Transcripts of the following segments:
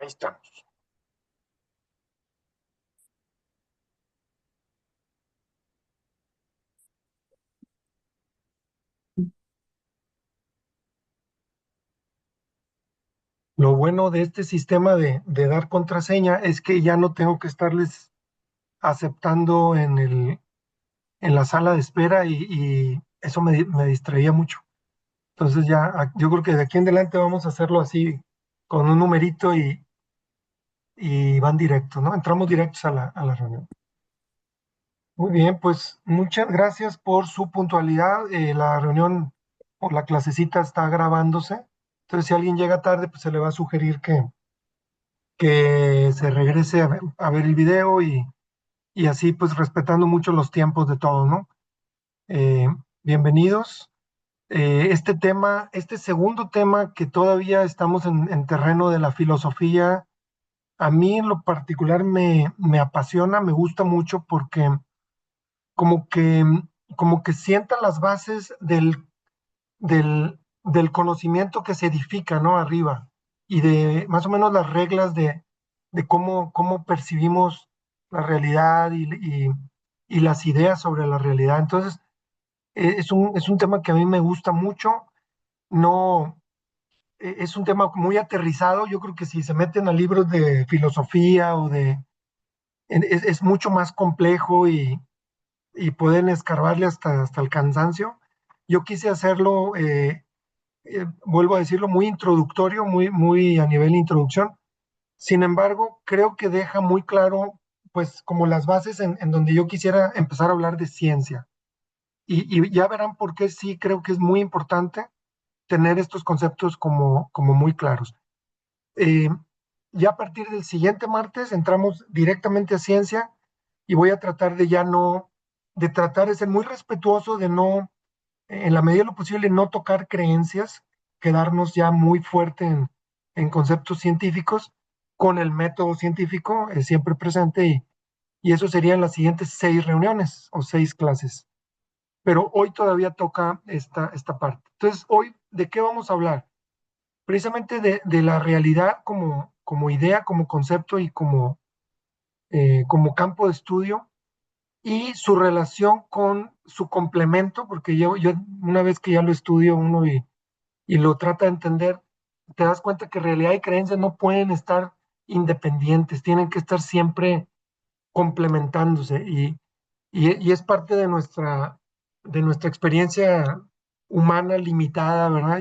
Ahí estamos. Lo bueno de este sistema de dar contraseña es que ya no tengo que estarles aceptando en la sala de espera y eso me distraía mucho. Entonces ya, yo creo que de aquí en adelante vamos a hacerlo así, con un numerito y van directos, ¿no? Entramos directos a la reunión. Muy bien, pues muchas gracias por su puntualidad. La reunión o la clasecita está grabándose. Entonces, si alguien llega tarde, pues se le va a sugerir que se regrese a ver el video y así pues respetando mucho los tiempos de todos, ¿no? Eh, Bienvenidos. Este tema, este segundo tema que todavía estamos en terreno de la filosofía, a mí en lo particular me apasiona, me gusta mucho porque como que, como que sienta las bases del conocimiento que se edifica, ¿no? Arriba, y de más o menos las reglas de cómo percibimos la realidad y las ideas sobre la realidad. Entonces, es un tema que a mí me gusta mucho. No, es un tema muy aterrizado. Yo creo que si se meten a libros de filosofía es mucho más complejo y pueden escarbarle hasta el cansancio. Yo quise hacerlo vuelvo a decirlo, muy introductorio, muy a nivel introducción. Sin embargo, creo que deja muy claro, pues, como las bases en donde yo quisiera empezar a hablar de ciencia. Y ya verán por qué sí creo que es muy importante tener estos conceptos como muy claros. Eh, ya a partir del siguiente martes entramos directamente a ciencia y voy a tratar de ya no, de tratar de ser muy respetuoso, de no en la medida de lo posible, no tocar creencias, quedarnos ya muy fuerte en conceptos científicos, con el método científico siempre presente, y eso serían las siguientes 6 reuniones o 6 clases. Pero hoy todavía toca esta parte. Entonces, hoy, ¿de qué vamos a hablar? Precisamente de la realidad como idea, como concepto y como campo de estudio y su relación con su complemento, porque yo una vez que ya lo estudio uno y lo trata de entender, te das cuenta que realidad y creencia no pueden estar independientes, tienen que estar siempre complementándose y es parte de nuestra experiencia humana limitada, ¿verdad?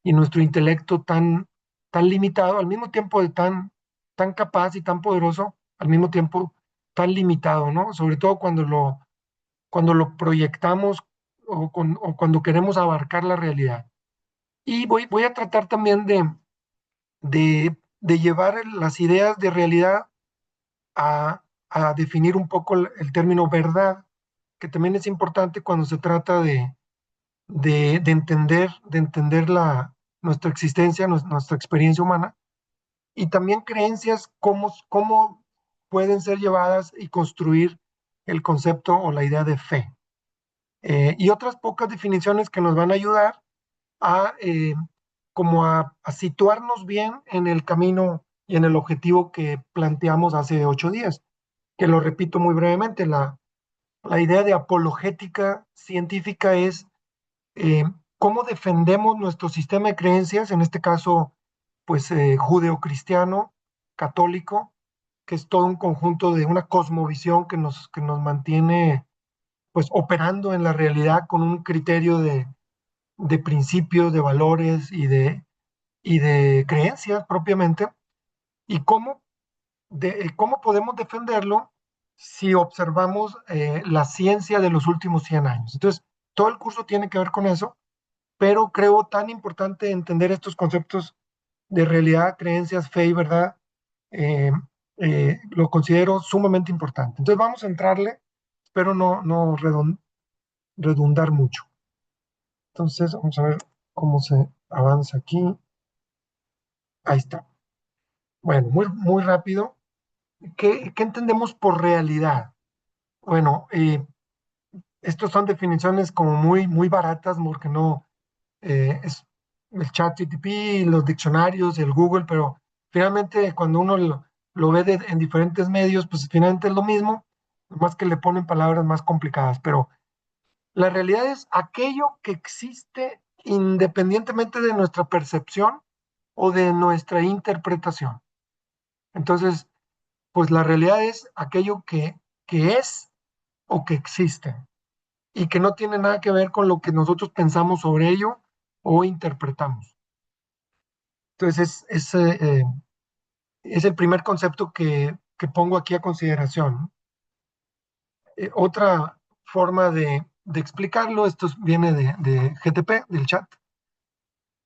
Y nuestro intelecto tan limitado, al mismo tiempo de tan capaz y tan poderoso, al mismo tiempo tan limitado, ¿no? Sobre todo cuando lo proyectamos o cuando queremos abarcar la realidad. Y voy a tratar también de llevar las ideas de realidad a definir un poco el término verdad, que también es importante cuando se trata de entender nuestra existencia, nuestra experiencia humana, y también creencias, cómo pueden ser llevadas y construir el concepto o la idea de fe. Y otras pocas definiciones que nos van a ayudar a, como a situarnos bien en el camino y en el objetivo que planteamos hace 8 días, que lo repito muy brevemente. La idea de apologética científica es eh, cómo defendemos nuestro sistema de creencias, en este caso, pues judeocristiano, católico, que es todo un conjunto de una cosmovisión que nos mantiene pues operando en la realidad con un criterio de principios, de valores y de creencias propiamente, y cómo podemos defenderlo si observamos la ciencia de los últimos 100 años. Entonces, todo el curso tiene que ver con eso, pero creo tan importante entender estos conceptos de realidad, creencias, fe y verdad, eh, lo considero sumamente importante. Entonces, vamos a entrarle, espero no redundar mucho. Entonces, vamos a ver cómo se avanza aquí. Ahí está. Bueno, muy rápido. ¿Qué entendemos por realidad? Bueno, estos son definiciones como muy baratas, porque no es el chat GTP, los diccionarios, el Google, pero Finalmente, cuando uno lo ve en diferentes medios, pues finalmente es lo mismo, más que le ponen palabras más complicadas, pero la realidad es aquello que existe independientemente de nuestra percepción o de nuestra interpretación. Entonces, pues la realidad es aquello que es o que existe y que no tiene nada que ver con lo que nosotros pensamos sobre ello o interpretamos. Entonces, es el primer concepto que pongo aquí a consideración. Otra forma de explicarlo, esto viene de GTP, del chat.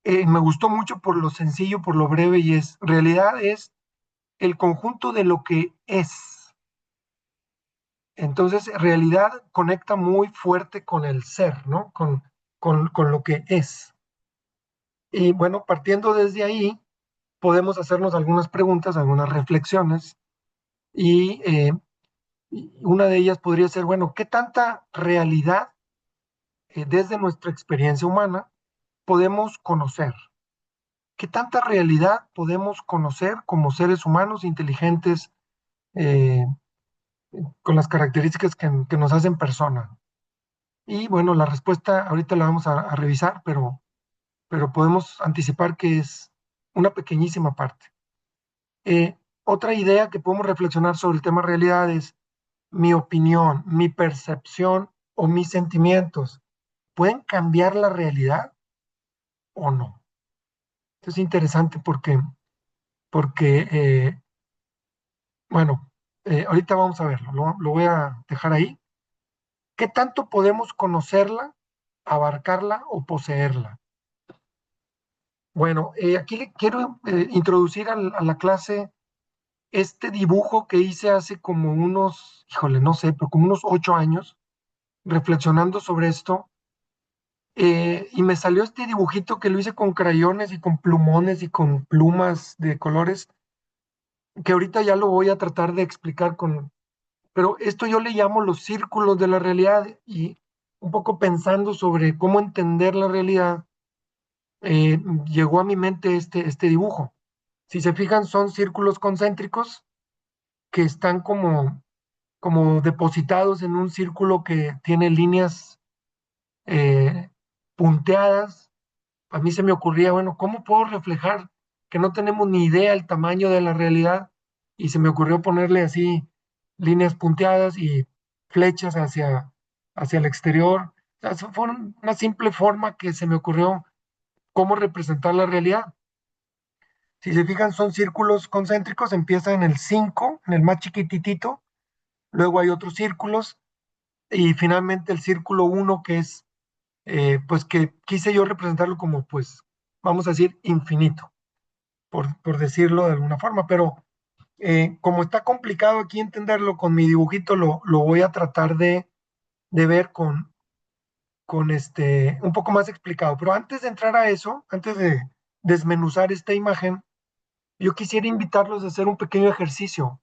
Me gustó mucho por lo sencillo, por lo breve, y realidad es el conjunto de lo que es. Entonces, realidad conecta muy fuerte con el ser, ¿no? Con lo que es. Y bueno, partiendo desde ahí, podemos hacernos algunas preguntas, algunas reflexiones, y una de ellas podría ser, bueno, ¿qué tanta realidad desde nuestra experiencia humana podemos conocer? ¿Qué tanta realidad podemos conocer como seres humanos inteligentes, eh, con las características que nos hacen persona? Y bueno, la respuesta ahorita la vamos a revisar, pero podemos anticipar que es una pequeñísima parte. Otra idea que podemos reflexionar sobre el tema realidad es mi opinión, mi percepción o mis sentimientos. ¿Pueden cambiar la realidad o no? Esto es interesante porque bueno, ahorita vamos a verlo, lo voy a dejar ahí. ¿Qué tanto podemos conocerla, abarcarla o poseerla? Bueno, aquí le quiero introducir a la clase este dibujo que hice hace como unos, híjole, no sé, pero como unos 8 años, reflexionando sobre esto, y me salió este dibujito que lo hice con crayones y con plumones y con plumas de colores, que ahorita ya lo voy a tratar de explicar pero esto yo le llamo los círculos de la realidad, y un poco pensando sobre cómo entender la realidad, llegó a mi mente este dibujo. Si se fijan, son círculos concéntricos que están como depositados en un círculo que tiene líneas eh, punteadas. A mí se me ocurría, bueno, ¿cómo puedo reflejar que no tenemos ni idea el tamaño de la realidad? Y se me ocurrió ponerle así líneas punteadas y flechas hacia el exterior. O sea, eso fue una simple forma que se me ocurrió cómo representar la realidad. Si se fijan, son círculos concéntricos, empieza en el 5, en el más chiquititito, luego hay otros círculos, y finalmente el círculo uno, que es, pues que quise yo representarlo como, pues, vamos a decir, infinito, por decirlo de alguna forma, pero como está complicado aquí entenderlo con mi dibujito, lo voy a tratar de ver con un poco más explicado. Pero antes de entrar a eso, antes de desmenuzar esta imagen, yo quisiera invitarlos a hacer un pequeño ejercicio.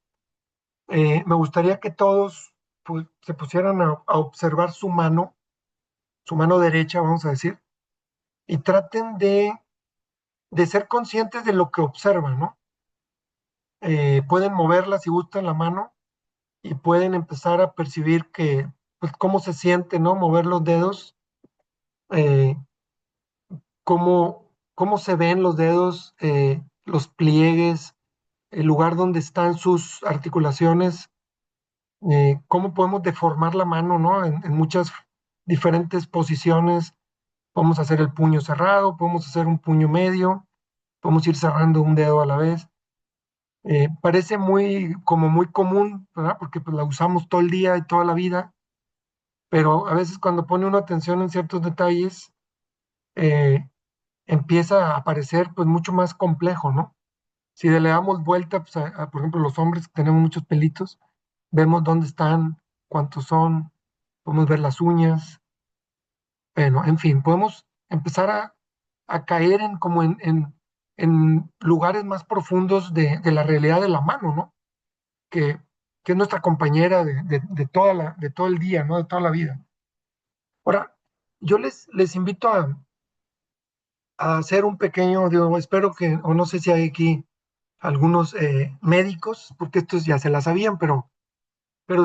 Me gustaría que todos pues, se pusieran a observar su mano derecha, vamos a decir, y traten de ser conscientes de lo que observan, ¿no? Pueden moverla si gustan la mano y pueden empezar a percibir pues, cómo se siente, ¿no? Mover los dedos, eh, cómo se ven los dedos, los pliegues, el lugar donde están sus articulaciones, cómo podemos deformar la mano, ¿no? En muchas diferentes posiciones. Podemos hacer el puño cerrado, podemos hacer un puño medio, podemos ir cerrando un dedo a la vez. Parece como muy común, ¿verdad? Porque pues, la usamos todo el día y toda la vida, pero a veces cuando pone una atención en ciertos detalles, eh, empieza a parecer pues mucho más complejo, ¿no? Si le damos vuelta, pues, por ejemplo, los hombres que tenemos muchos pelitos, vemos dónde están, cuántos son, podemos ver las uñas, bueno, en fin, podemos empezar a caer en lugares más profundos de la realidad de la mano, ¿no? Que, que es nuestra compañera de de todo el día, ¿no? De toda la vida. Ahora, yo les invito a hacer un pequeño, digo, espero que, o no sé si hay aquí algunos médicos, porque estos ya se la sabían, pero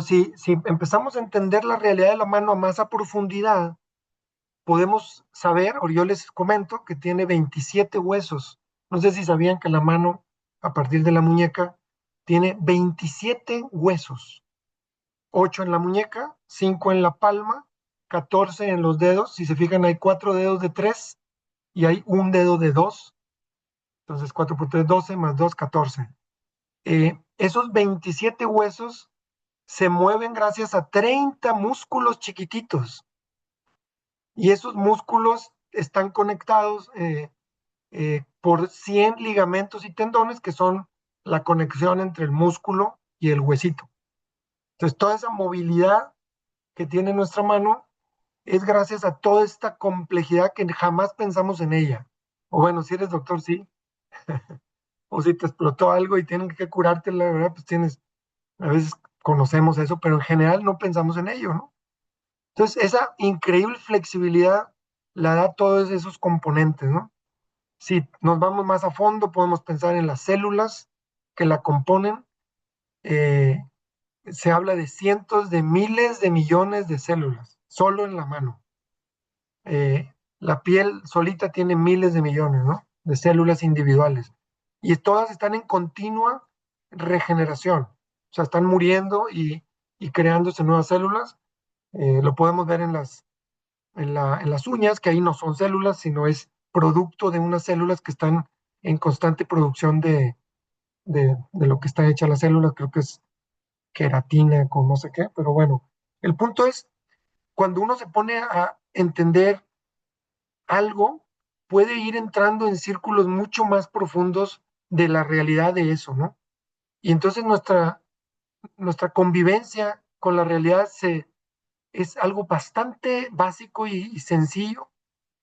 si empezamos a entender la realidad de la mano a más a profundidad, podemos saber, o yo les comento, que tiene 27 huesos. No sé si sabían que la mano, a partir de la muñeca, tiene 27 huesos. 8 en la muñeca, 5 en la palma, 14 en los dedos. Si se fijan, hay 4 dedos de 3 y hay un dedo de 2. Entonces 4 por 3, 12, más 2, 14. Esos 27 huesos se mueven gracias a 30 músculos chiquititos. Y esos músculos están conectados por 100 ligamentos y tendones, que son la conexión entre el músculo y el huesito. Entonces, toda esa movilidad que tiene nuestra mano es gracias a toda esta complejidad que jamás pensamos en ella. O bueno, si eres doctor, sí. O si te explotó algo y tienen que curarte, la verdad, pues tienes, a veces conocemos eso, pero en general no pensamos en ello, ¿no? Entonces, esa increíble flexibilidad la da todos esos componentes, ¿no? Si nos vamos más a fondo, podemos pensar en las células que la componen. Eh, Se habla de cientos de miles de millones de células, solo en la mano. La piel solita tiene miles de millones, ¿no? De células individuales. Y todas están en continua regeneración. O sea, están muriendo y creándose nuevas células. Lo podemos ver en las uñas, que ahí no son células, sino es producto de unas células que están en constante producción de lo que está hecha la célula. Creo que es queratina con no sé qué, pero bueno, el punto es, cuando uno se pone a entender algo, puede ir entrando en círculos mucho más profundos de la realidad de eso, ¿no? Y entonces nuestra convivencia con la realidad es algo bastante básico y sencillo,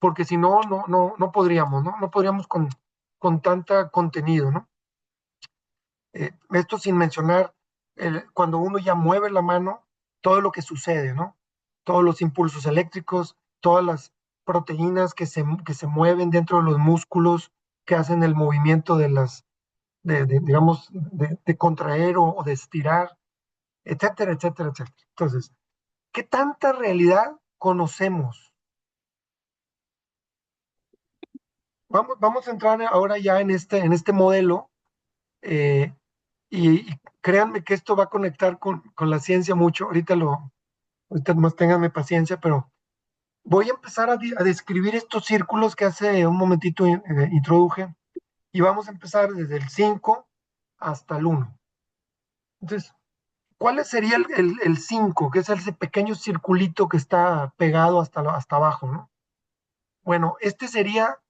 porque si no, no podríamos, ¿no? No podríamos con tanta contenido, ¿no? Esto sin mencionar cuando uno ya mueve la mano, todo lo que sucede, ¿no? Todos los impulsos eléctricos, todas las proteínas que se mueven dentro de los músculos, que hacen el movimiento digamos, de contraer o de estirar, etcétera, etcétera, etcétera. Entonces, ¿qué tanta realidad conocemos? Vamos a entrar ahora ya en este modelo, eh, y créanme que esto va a conectar con la ciencia mucho. Ahorita más ténganme paciencia, pero voy a empezar a describir estos círculos que hace un momentito introduje, y vamos a empezar desde el 5 hasta el 1. Entonces, ¿cuál sería el 5, que es ese pequeño circulito que está pegado hasta abajo, ¿no? Bueno, este sería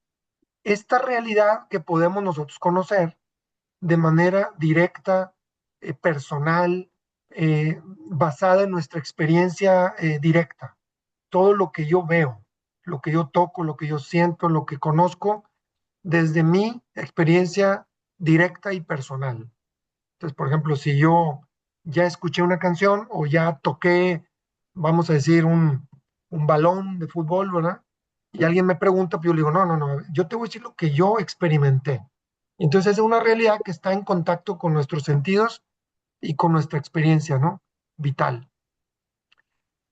esta realidad que podemos nosotros conocer de manera directa, personal, basada en nuestra experiencia directa. Todo lo que yo veo, lo que yo toco, lo que yo siento, lo que conozco, desde mi experiencia directa y personal. Entonces, por ejemplo, si yo ya escuché una canción o ya toqué, vamos a decir, un balón de fútbol, ¿verdad? Y alguien me pregunta, pues yo le digo, no, no, no, yo te voy a decir lo que yo experimenté. Entonces es una realidad que está en contacto con nuestros sentidos y con nuestra experiencia, ¿no? Vital.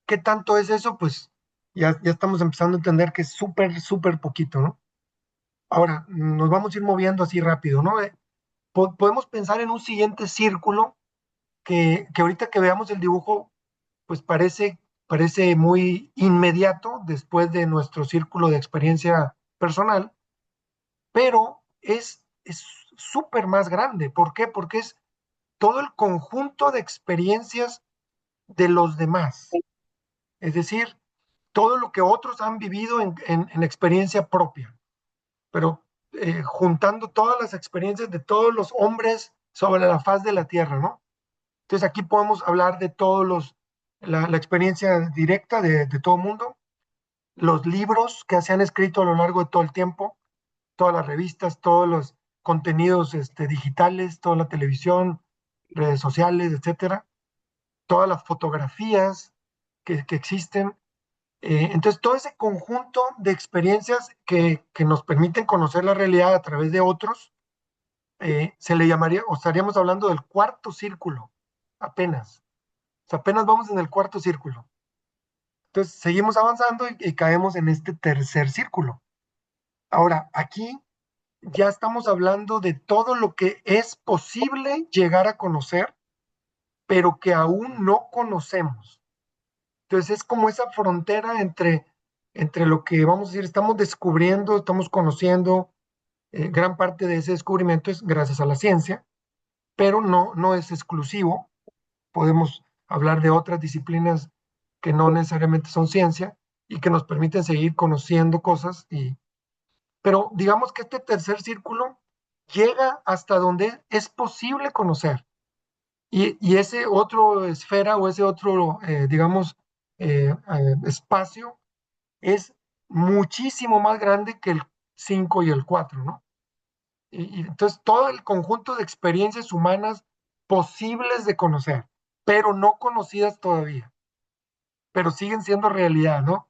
¿Qué tanto es eso? Pues ya estamos empezando a entender que es súper, súper poquito, ¿no? Ahora, nos vamos a ir moviendo así rápido, ¿no? Podemos pensar en un siguiente círculo que ahorita que veamos el dibujo, pues parece muy inmediato después de nuestro círculo de experiencia personal, pero es súper más grande. ¿Por qué? Porque es todo el conjunto de experiencias de los demás. Es decir, todo lo que otros han vivido en experiencia propia, pero juntando todas las experiencias de todos los hombres sobre la faz de la tierra, ¿no? Entonces aquí podemos hablar de la experiencia directa de todo el mundo, los libros que se han escrito a lo largo de todo el tiempo, todas las revistas, todos los contenidos digitales, toda la televisión, redes sociales, etcétera, todas las fotografías que existen. Entonces, todo ese conjunto de experiencias que nos permiten conocer la realidad a través de otros, se le llamaría, o estaríamos hablando del cuarto círculo, apenas. O sea, apenas vamos en el cuarto círculo. Entonces, seguimos avanzando y caemos en este tercer círculo. Ahora, aquí ya estamos hablando de todo lo que es posible llegar a conocer, pero que aún no conocemos. Entonces, es como esa frontera entre lo que, vamos a decir, estamos descubriendo, estamos conociendo. Gran parte de ese descubrimiento es gracias a la ciencia, pero no es exclusivo. Podemos hablar de otras disciplinas que no necesariamente son ciencia y que nos permiten seguir conociendo cosas. Pero digamos que este tercer círculo llega hasta donde es posible conocer. Y ese otro esfera o ese otro, digamos, espacio es muchísimo más grande que el 5 y el 4, ¿no? Y entonces todo el conjunto de experiencias humanas posibles de conocer, pero no conocidas todavía, pero siguen siendo realidad, ¿no?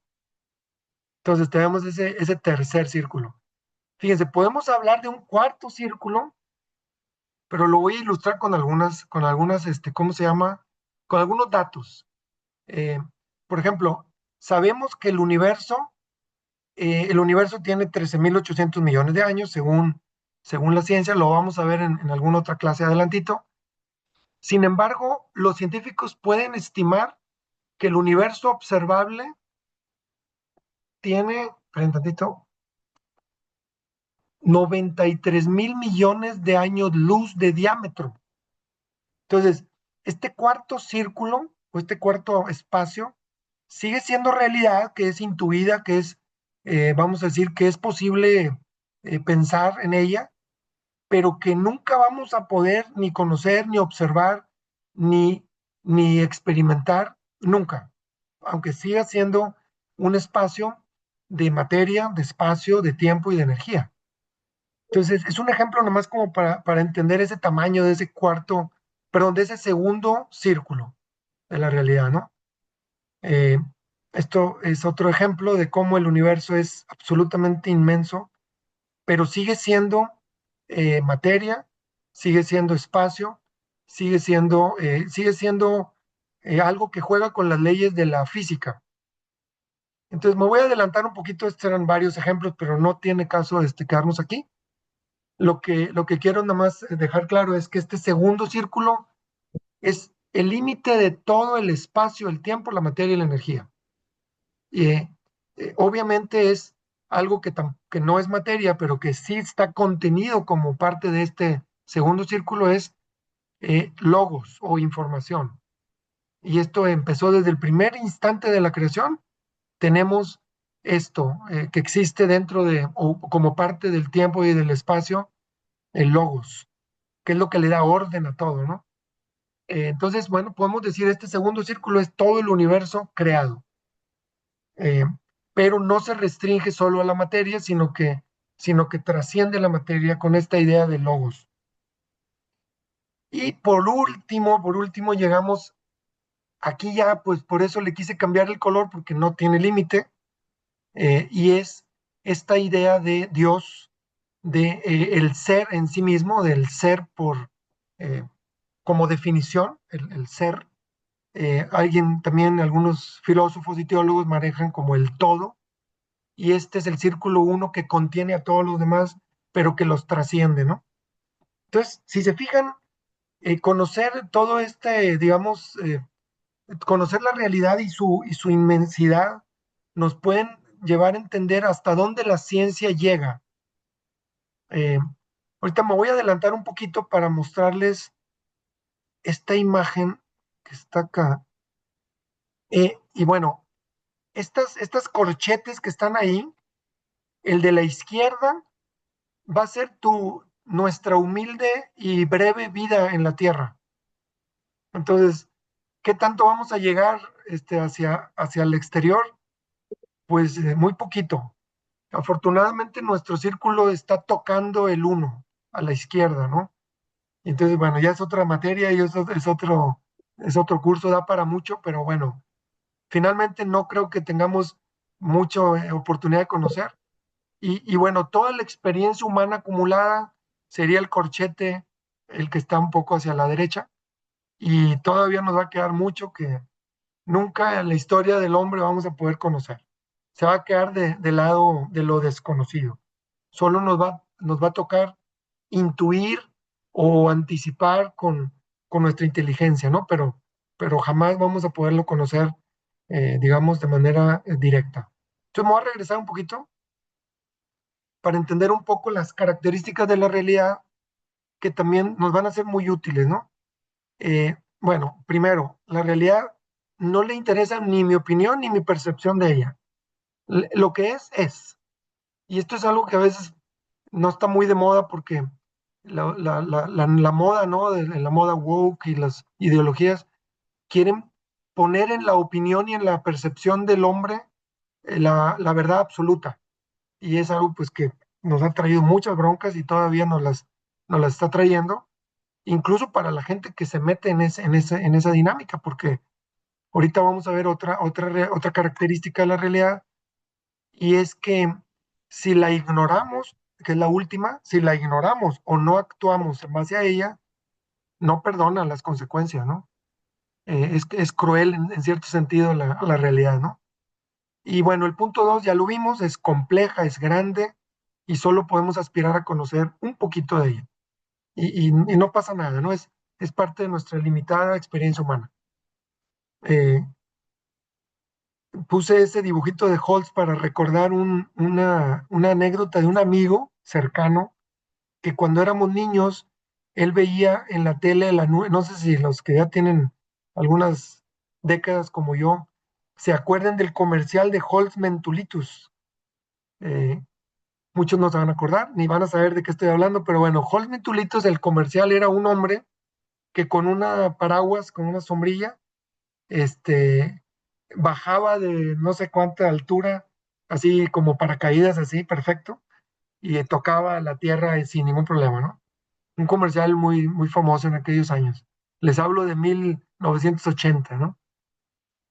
Entonces tenemos ese tercer círculo. Fíjense, podemos hablar de un cuarto círculo, pero lo voy a ilustrar con algunas, ¿cómo se llama? Con algunos datos. Eh, por ejemplo, sabemos que el universo tiene 13.800 millones de años, según la ciencia, lo vamos a ver en alguna otra clase adelantito. Sin embargo, los científicos pueden estimar que el universo observable tiene, esperen tantito, 93.000 millones de años luz de diámetro. Entonces, este cuarto círculo o este cuarto espacio sigue siendo realidad, que es intuida, que es, vamos a decir, que es posible pensar en ella, pero que nunca vamos a poder ni conocer, ni observar, ni experimentar, nunca, aunque siga siendo un espacio de materia, de espacio, de tiempo y de energía. Entonces, es un ejemplo nomás como para entender ese tamaño de ese cuarto, perdón, de ese segundo círculo de la realidad, ¿no? Eh, Esto es otro ejemplo de cómo el universo es absolutamente inmenso, pero sigue siendo materia, sigue siendo espacio, sigue siendo algo que juega con las leyes de la física. Entonces me voy a adelantar un poquito, estos eran varios ejemplos, pero no tiene caso quedarnos aquí. Lo que quiero nada más dejar claro es que este segundo círculo es el límite de todo el espacio, el tiempo, la materia y la energía. Y obviamente es algo que no es materia, pero que sí está contenido como parte de este segundo círculo, es logos o información. Y esto empezó desde el primer instante de la creación. Tenemos esto que existe dentro o como parte del tiempo y del espacio, el logos, que es lo que le da orden a todo, ¿no? Entonces, bueno, podemos decir este segundo círculo es todo el universo creado. eh, pero no se restringe solo a la materia, sino que trasciende la materia con esta idea de logos. Y por último, llegamos aquí ya, pues por eso le quise cambiar el color, porque no tiene límite, y es esta idea de Dios, de el ser en sí mismo, del ser eh, como definición, el ser. Algunos filósofos y teólogos manejan como el todo, y este es el círculo uno que contiene a todos los demás, pero que los trasciende, ¿no? Entonces, si se fijan, conocer todo digamos, conocer la realidad y su inmensidad nos pueden llevar a entender hasta dónde la ciencia llega. Eh, Ahorita me voy a adelantar un poquito para mostrarles esta imagen que está acá. Y bueno, estas corchetes que están ahí, el de la izquierda va a ser nuestra humilde y breve vida en la Tierra. Entonces, ¿qué tanto vamos a llegar hacia el exterior? Pues muy poquito. Afortunadamente nuestro círculo está tocando el uno a la izquierda, ¿no? Entonces, bueno, ya es otra materia y eso es otro curso, da para mucho, pero bueno, finalmente no creo que tengamos mucha oportunidad de conocer. Y bueno, toda la experiencia humana acumulada sería el corchete el que está un poco hacia la derecha, y todavía nos va a quedar mucho que nunca en la historia del hombre vamos a poder conocer. Se va a quedar del lado de lo desconocido. Solo nos va a tocar intuir o anticipar con nuestra inteligencia, ¿no? Pero jamás vamos a poderlo conocer, digamos, de manera directa. Entonces me voy a regresar un poquito para entender un poco las características de la realidad que también nos van a ser muy útiles, ¿no? Bueno, primero, la realidad no le interesa ni mi opinión ni mi percepción de ella. Lo que es. Y esto es algo que a veces no está muy de moda porque la moda, ¿no? La moda woke y las ideologías quieren poner en la opinión y en la percepción del hombre la verdad absoluta. Y es algo pues que nos ha traído muchas broncas y todavía nos las está trayendo, incluso para la gente que se mete en esa dinámica, porque ahorita vamos a ver otra característica de la realidad, y es que si la ignoramos, que es la última, si la ignoramos o no actuamos en base a ella, no perdona las consecuencias, ¿no? Es cruel en cierto sentido la realidad, ¿no? Y bueno, el punto dos ya lo vimos, es compleja, es grande y solo podemos aspirar a conocer un poquito de ella. Y no pasa nada, ¿no? Es parte de nuestra limitada experiencia humana. Eh, Puse ese dibujito de Holtz para recordar una anécdota de un amigo cercano que cuando éramos niños, él veía en la tele la nube, no sé si los que ya tienen algunas décadas como yo, se acuerdan del comercial de Holtz Mentulitus. Eh, Muchos no se van a acordar, ni van a saber de qué estoy hablando, pero bueno, Holtz Mentulitus, el comercial era un hombre que con una paraguas, con una sombrilla, este, bajaba de no sé cuánta altura, así como paracaídas, así, perfecto, y tocaba la tierra sin ningún problema, ¿no? Un comercial muy famoso en aquellos años. Les hablo de 1980, ¿no?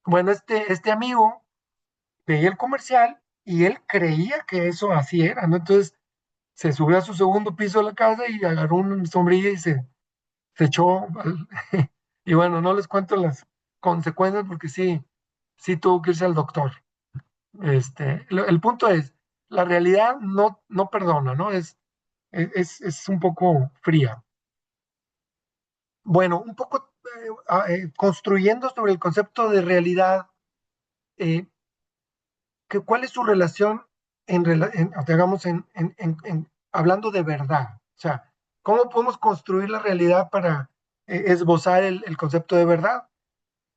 Bueno, este amigo veía el comercial y él creía que eso así era, ¿no? Entonces se subió a su segundo piso de la casa y agarró una sombrilla y se echó. Y bueno, no les cuento las consecuencias porque sí tuvo que irse al doctor. El punto es, la realidad no perdona, ¿no? Es un poco fría. Bueno, un poco construyendo sobre el concepto de realidad, eh, ¿cuál es su relación digamos, hablando de verdad? O sea, ¿cómo podemos construir la realidad para esbozar el concepto de verdad?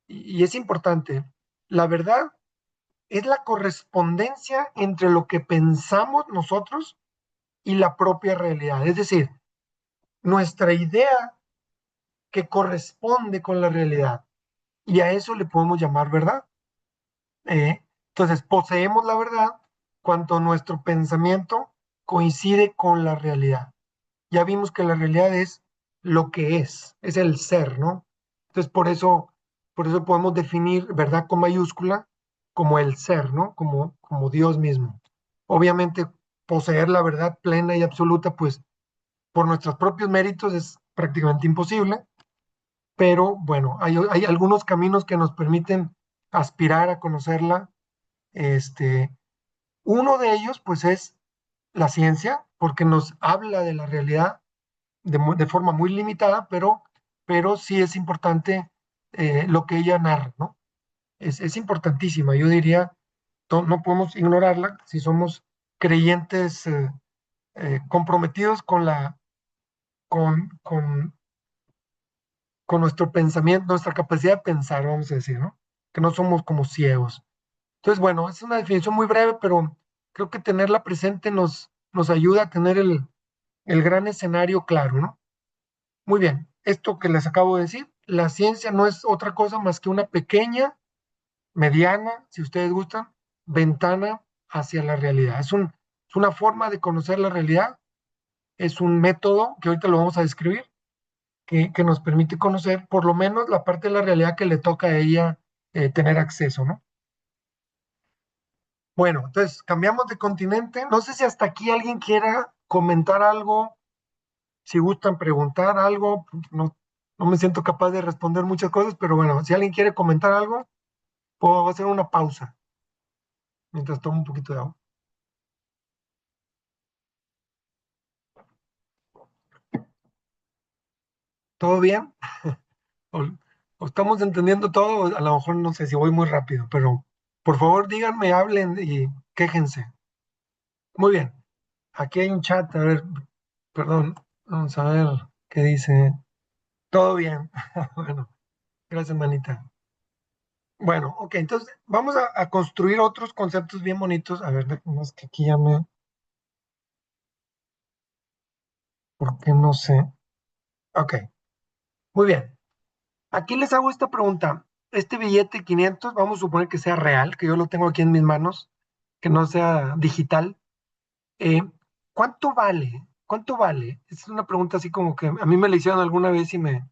Y es importante, la verdad es la correspondencia entre lo que pensamos nosotros y la propia realidad. Es decir, nuestra idea que corresponde con la realidad. Y a eso le podemos llamar verdad. Entonces, poseemos la verdad cuando nuestro pensamiento coincide con la realidad. Ya vimos que la realidad es lo que es el ser, ¿no? Entonces, por eso podemos definir verdad con mayúscula como el ser, ¿no? Como Dios mismo. Obviamente, poseer la verdad plena y absoluta, pues por nuestros propios méritos es prácticamente imposible, pero bueno, hay algunos caminos que nos permiten aspirar a conocerla. Este, Uno de ellos, pues, es la ciencia, porque nos habla de la realidad de forma muy limitada, pero sí es importante lo que ella narra, ¿no? Es importantísima, yo diría, no podemos ignorarla si somos creyentes comprometidos con, con, con nuestro pensamiento, nuestra capacidad de pensar, vamos a decir, ¿no? Que no somos como ciegos. Entonces, bueno, es una definición muy breve, pero creo que tenerla presente nos ayuda a tener el gran escenario claro, ¿no? Muy bien, esto que les acabo de decir, la ciencia no es otra cosa más que una pequeña, mediana, si ustedes gustan, ventana hacia la realidad. Es una forma de conocer la realidad, es un método que ahorita lo vamos a describir, que nos permite conocer por lo menos la parte de la realidad que le toca a ella tener acceso, ¿no? Bueno, entonces cambiamos de continente. No sé si hasta aquí alguien quiera comentar algo Si gustan preguntar algo, pues, no, no me siento capaz de responder muchas cosas, pero bueno, si alguien quiere comentar algo, puedo hacer una pausa mientras tomo un poquito de agua. ¿Todo bien? ¿O, o estamos entendiendo todo? A lo mejor no sé si voy muy rápido, pero por favor díganme, hablen y quéjense. Muy bien, aquí hay un chat, a ver, perdón, vamos a ver qué dice. Todo bien. Bueno, gracias, manita. Bueno, ok, entonces vamos a construir otros conceptos bien bonitos. A ver, más que aquí ya me, ¿por qué no sé? Ok, muy bien. Aquí les hago esta pregunta. Este billete 500, vamos a suponer que sea real, que yo lo tengo aquí en mis manos, que no sea digital. Eh, ¿Cuánto vale? ¿Cuánto vale? Es una pregunta así como que a mí me la hicieron alguna vez y me...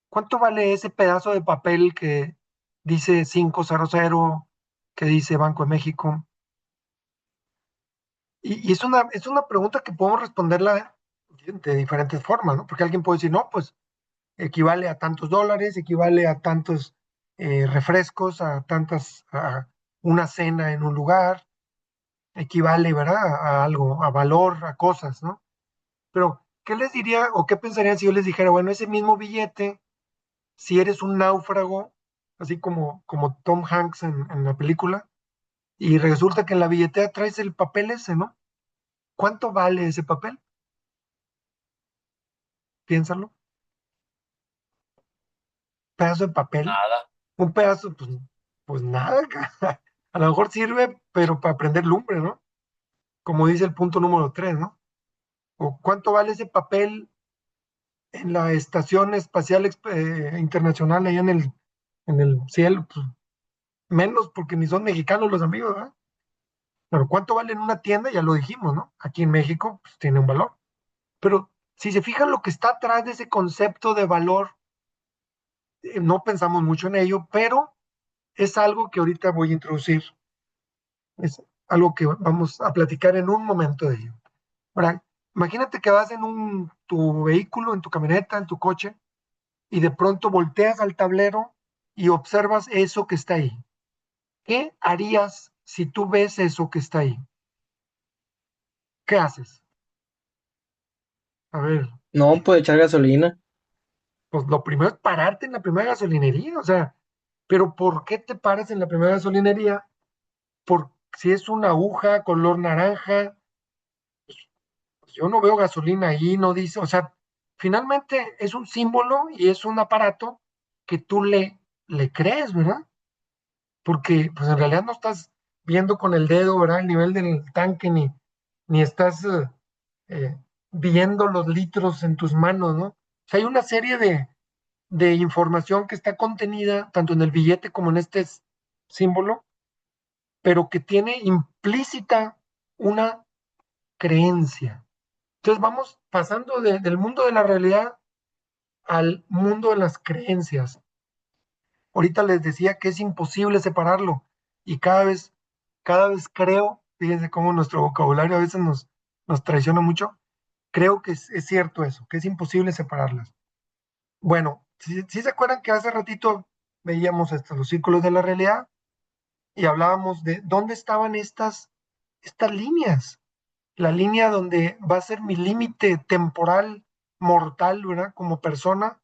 ¿Cuánto vale ese pedazo de papel que dice 500, que dice Banco de México? Y es una pregunta que podemos responderla de diferentes formas, ¿no? Porque alguien puede decir, no, pues equivale a tantos dólares, equivale a tantos refrescos, a una cena en un lugar, equivale, ¿verdad? A algo, a valor, a cosas, ¿no? Pero, ¿qué les diría o qué pensarían si yo les dijera, bueno, ese mismo billete, si eres un náufrago, así como Tom Hanks en la película, y resulta que en la billetera traes el papel ese, ¿no? ¿Cuánto vale ese papel? Piénsalo. Pedazo de papel, Nada. un pedazo, pues nada, a lo mejor sirve, pero para prender lumbre, ¿no? Como dice el punto número 3, ¿no? O cuánto vale ese papel en la Estación Espacial Internacional, allá en el cielo, pues menos porque ni son mexicanos los amigos, ¿verdad? Pero cuánto vale en una tienda, ya lo dijimos, ¿no? Aquí en México, pues tiene un valor. Pero si se fijan lo que está atrás de ese concepto de valor, no pensamos mucho en ello, pero es algo que ahorita voy a introducir. Es algo que vamos a platicar en un momento de ello. Ahora, imagínate que vas en tu vehículo, en tu camioneta, en tu coche, y de pronto volteas al tablero y observas eso que está ahí. ¿Qué harías si tú ves eso que está ahí? ¿Qué haces? A ver, No, pues echar gasolina. pues lo primero es pararte en la primera gasolinería, o sea, pero ¿por qué te paras en la primera gasolinería? Por si es una aguja color naranja, pues yo no veo gasolina ahí, no dice, o sea, finalmente es un símbolo y es un aparato que tú le crees, ¿verdad? Porque pues en realidad no estás viendo con el dedo, ¿verdad? El nivel del tanque, ni estás eh, viendo los litros en tus manos, ¿no? O sea, hay una serie de información que está contenida tanto en el billete como en este símbolo, pero que tiene implícita una creencia. Entonces vamos pasando del mundo de la realidad al mundo de las creencias. Ahorita les decía que es imposible separarlo y cada vez creo, fíjense cómo nuestro vocabulario a veces nos traiciona mucho, creo que es cierto eso, que es imposible separarlas. Bueno, si se acuerdan que hace ratito veíamos los círculos de la realidad y hablábamos de dónde estaban estas líneas, la línea donde va a ser mi límite temporal mortal, ¿verdad? Como persona,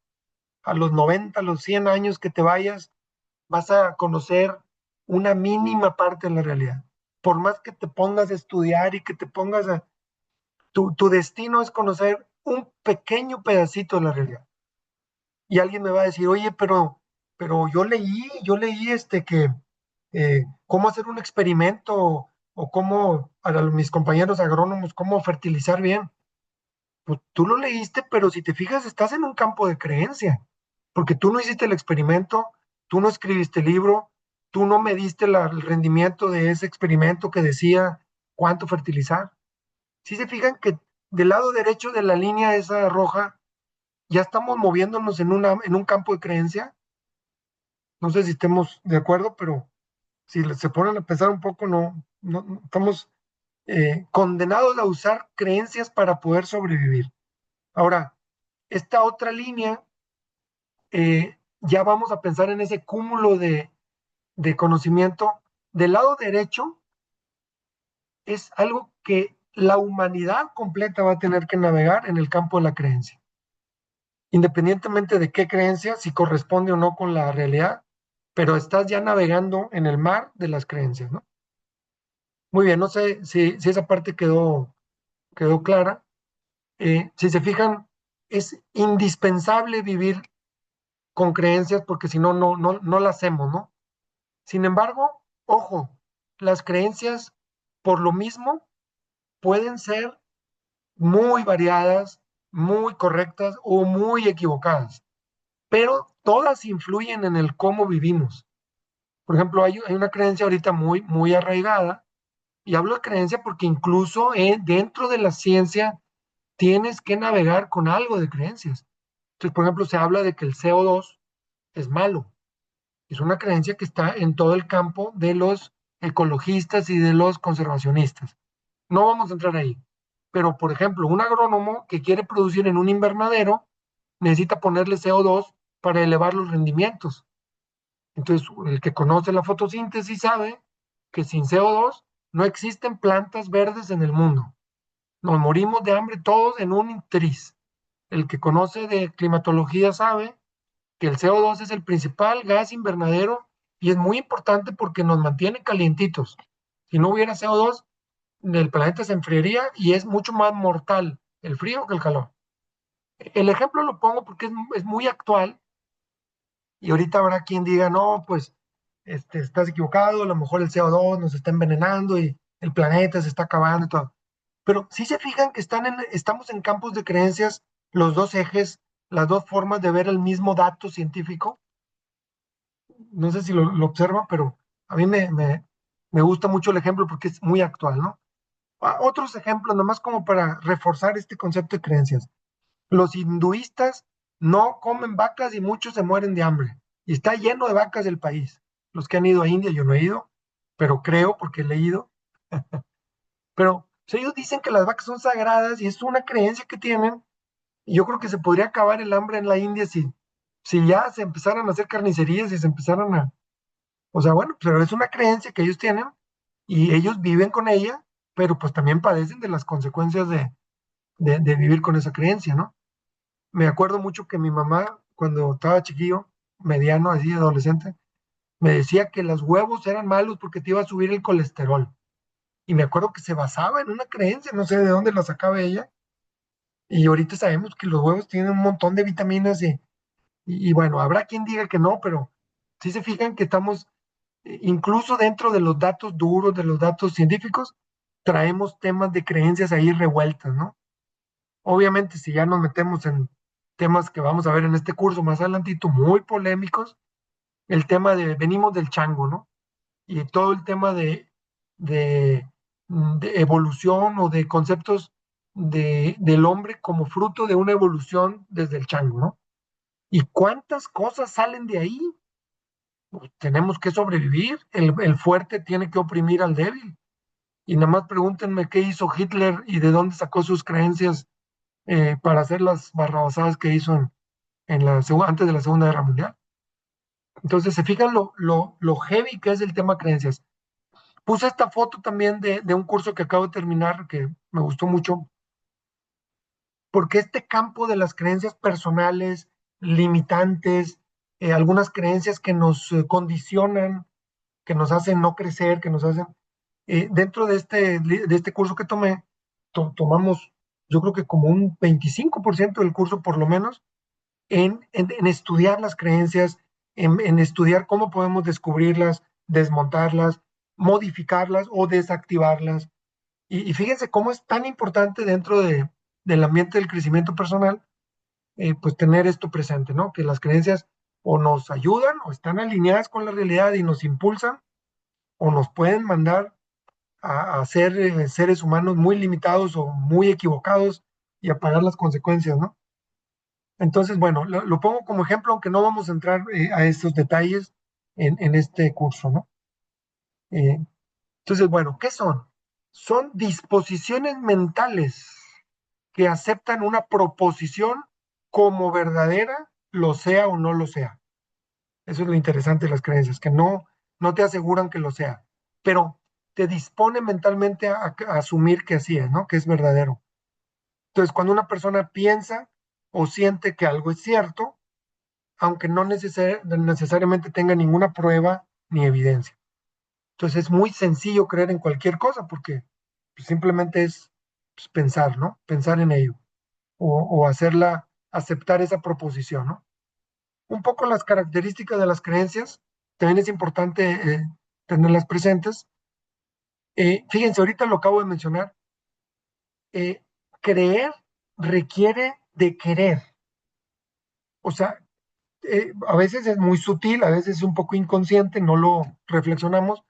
a los 90, a los 100 años que te vayas, vas a conocer una mínima parte de la realidad. Por más que te pongas a estudiar y que te pongas a... Tu destino es conocer un pequeño pedacito de la realidad. Y alguien me va a decir, oye, pero yo leí que cómo hacer un experimento o cómo, para mis compañeros agrónomos, cómo fertilizar bien. Pues tú lo leíste, pero si te fijas, estás en un campo de creencia, porque tú no hiciste el experimento, tú no escribiste el libro, tú no mediste el rendimiento de ese experimento que decía cuánto fertilizar. Si se fijan que del lado derecho de la línea esa roja, ya estamos moviéndonos en un campo de creencia. No sé si estemos de acuerdo, pero si se ponen a pensar un poco, no estamos condenados a usar creencias para poder sobrevivir. Ahora, esta otra línea, ya vamos a pensar en ese cúmulo de conocimiento. Del lado derecho es algo que la humanidad completa va a tener que navegar en el campo de la creencia, independientemente de qué creencia, si corresponde o no con la realidad, pero estás ya navegando en el mar de las creencias, ¿no? Muy bien, no sé si esa parte quedó clara. Si se fijan, es indispensable vivir con creencias porque si no, no la hacemos, ¿no? Sin embargo, ojo, las creencias por lo mismo pueden ser muy variadas, muy correctas o muy equivocadas, pero todas influyen en el cómo vivimos. Por ejemplo, hay una creencia ahorita muy arraigada, y hablo de creencia porque incluso dentro de la ciencia tienes que navegar con algo de creencias. Entonces, por ejemplo, se habla de que el CO2 es malo. Es una creencia que está en todo el campo de los ecologistas y de los conservacionistas. No vamos a entrar ahí. Pero, por ejemplo, un agrónomo que quiere producir en un invernadero necesita ponerle CO2 para elevar los rendimientos. Entonces, el que conoce la fotosíntesis sabe que sin CO2 no existen plantas verdes en el mundo. Nos morimos de hambre todos en un tris. El que conoce de climatología sabe que el CO2 es el principal gas invernadero y es muy importante porque nos mantiene calientitos. Si no hubiera CO2, el planeta se enfriaría y es mucho más mortal el frío que el calor. El ejemplo lo pongo porque es muy actual y ahorita habrá quien diga, no, pues estás equivocado, a lo mejor el CO2 nos está envenenando y el planeta se está acabando y todo. Pero si se fijan que estamos en campos de creencias, los dos ejes, las dos formas de ver el mismo dato científico. No sé si lo observan, pero a mí me gusta mucho el ejemplo porque es muy actual, ¿no? Otros ejemplos, nomás como para reforzar este concepto de creencias. Los hinduistas no comen vacas y muchos se mueren de hambre. Y está lleno de vacas el país. Los que han ido a India, yo no he ido, pero creo porque he leído. Pero pues, ellos dicen que las vacas son sagradas y es una creencia que tienen. Y yo creo que se podría acabar el hambre en la India si ya se empezaran a hacer carnicerías y se empezaran a... O sea, bueno, pero es una creencia que ellos tienen y ellos viven con ella, pero pues también padecen de las consecuencias de vivir con esa creencia, ¿no? Me acuerdo mucho que mi mamá, cuando estaba chiquillo, mediano, así, adolescente, me decía que los huevos eran malos porque te iba a subir el colesterol. Y me acuerdo que se basaba en una creencia, no sé de dónde la sacaba ella. Y ahorita sabemos que los huevos tienen un montón de vitaminas y bueno, habrá quien diga que no, pero sí se fijan que estamos, incluso dentro de los datos duros, de los datos científicos, traemos temas de creencias ahí revueltas, ¿no? Obviamente, si ya nos metemos en temas que vamos a ver en este curso más adelantito, muy polémicos, el tema de, venimos del chango, ¿no? Y todo el tema de, de evolución o de conceptos del hombre como fruto de una evolución desde el chango, ¿no? ¿Y cuántas cosas salen de ahí? Pues tenemos que sobrevivir, el fuerte tiene que oprimir al débil. Y nada más pregúntenme qué hizo Hitler y de dónde sacó sus creencias para hacer las barrabasadas que hizo antes de la Segunda Guerra Mundial. Entonces, se fijan lo heavy que es el tema creencias. Puse esta foto también de un curso que acabo de terminar, que me gustó mucho, porque este campo de las creencias personales, limitantes, algunas creencias que nos condicionan, que nos hacen no crecer, que nos hacen... dentro de este curso que tomé, tomamos, yo creo que como un 25% del curso por lo menos, en estudiar las creencias, en estudiar cómo podemos descubrirlas, desmontarlas, modificarlas o desactivarlas. Y fíjense cómo es tan importante dentro del ambiente del crecimiento personal, pues tener esto presente, ¿no? Que las creencias o nos ayudan o están alineadas con la realidad y nos impulsan o nos pueden mandar a ser seres humanos muy limitados o muy equivocados y a pagar las consecuencias, ¿no? Entonces, bueno, lo pongo como ejemplo, aunque no vamos a entrar a estos detalles en este curso, ¿no? Eh, entonces, bueno, ¿qué son? Son disposiciones mentales que aceptan una proposición como verdadera, lo sea o no lo sea. Eso es lo interesante de las creencias, que no te aseguran que lo sea, pero te dispone mentalmente a asumir que así es, ¿no? Que es verdadero. Entonces, cuando una persona piensa o siente que algo es cierto, aunque no necesariamente tenga ninguna prueba ni evidencia. Entonces, es muy sencillo creer en cualquier cosa porque pues, simplemente es pues, pensar, ¿no? Pensar en ello o hacerla, aceptar esa proposición, ¿no? Un poco las características de las creencias, también es importante tenerlas presentes. Fíjense, ahorita lo acabo de mencionar, eh, creer requiere de querer. O sea, a veces es muy sutil, a veces es un poco inconsciente, no lo reflexionamos,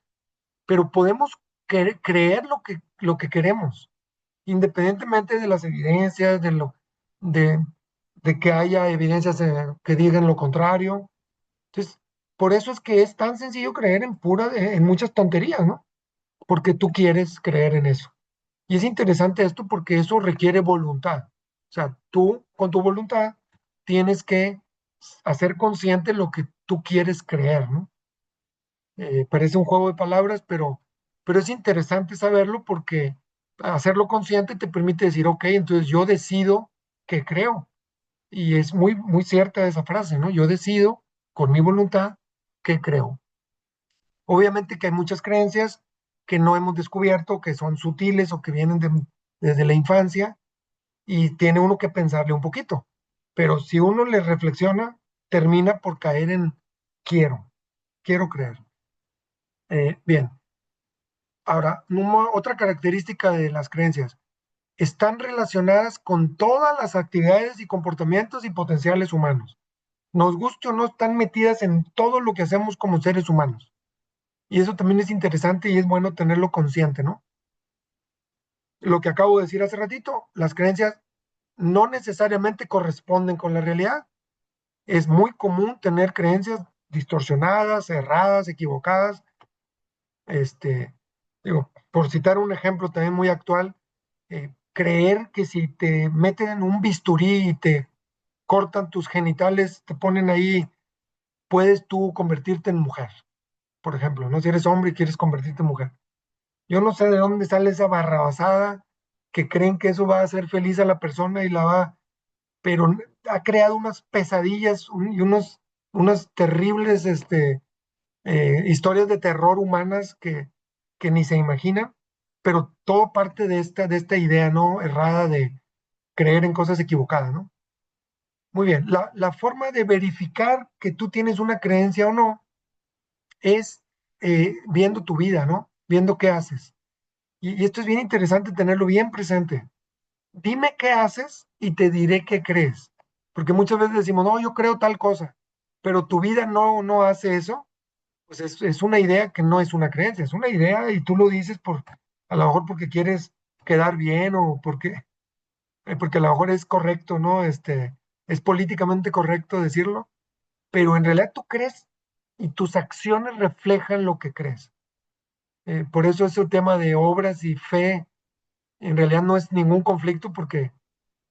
pero podemos creer lo que queremos, independientemente de las evidencias, de, de que haya evidencias que digan lo contrario. Entonces, por eso es que es tan sencillo creer en muchas tonterías, ¿no? Porque tú quieres creer en eso. Y es interesante esto porque eso requiere voluntad. O sea, tú con tu voluntad tienes que hacer consciente lo que tú quieres creer, ¿no? Parece un juego de palabras, pero es interesante saberlo porque hacerlo consciente te permite decir, ok, entonces yo decido qué creo. Y es muy cierta esa frase, ¿no? Yo decido con mi voluntad qué creo. Obviamente que hay muchas creencias que no hemos descubierto, que son sutiles o que vienen desde la infancia y tiene uno que pensarle un poquito. Pero si uno le reflexiona, termina por caer en quiero creer. Bien, ahora, otra característica de las creencias, están relacionadas con todas las actividades y comportamientos y potenciales humanos. Nos guste o no, están metidas en todo lo que hacemos como seres humanos. Y eso también es interesante y es bueno tenerlo consciente, ¿no? Lo que acabo de decir hace ratito, las creencias no necesariamente corresponden con la realidad. Es muy común tener creencias distorsionadas, erradas, equivocadas. Digo, por citar un ejemplo también muy actual, creer que si te meten en un bisturí y te cortan tus genitales, te ponen ahí, puedes tú convertirte en mujer, por ejemplo, ¿no? Si eres hombre y quieres convertirte en mujer. Yo no sé de dónde sale esa barrabasada que creen que eso va a hacer feliz a la persona y la va, pero ha creado unas pesadillas y unas terribles historias de terror humanas que ni se imaginan, pero todo parte de esta idea, ¿no? Errada de creer en cosas equivocadas, ¿no? Muy bien, la forma de verificar que tú tienes una creencia o no es viendo tu vida, ¿no? Viendo qué haces. Y esto es bien interesante tenerlo bien presente. Dime qué haces y te diré qué crees. Porque muchas veces decimos, no, yo creo tal cosa, pero tu vida no hace eso, pues es una idea que no es una creencia, es una idea y tú lo dices a lo mejor porque quieres quedar bien o porque a lo mejor es correcto, ¿no? Es políticamente correcto decirlo, pero en realidad tú crees y tus acciones reflejan lo que crees. Por eso ese tema de obras y fe en realidad no es ningún conflicto porque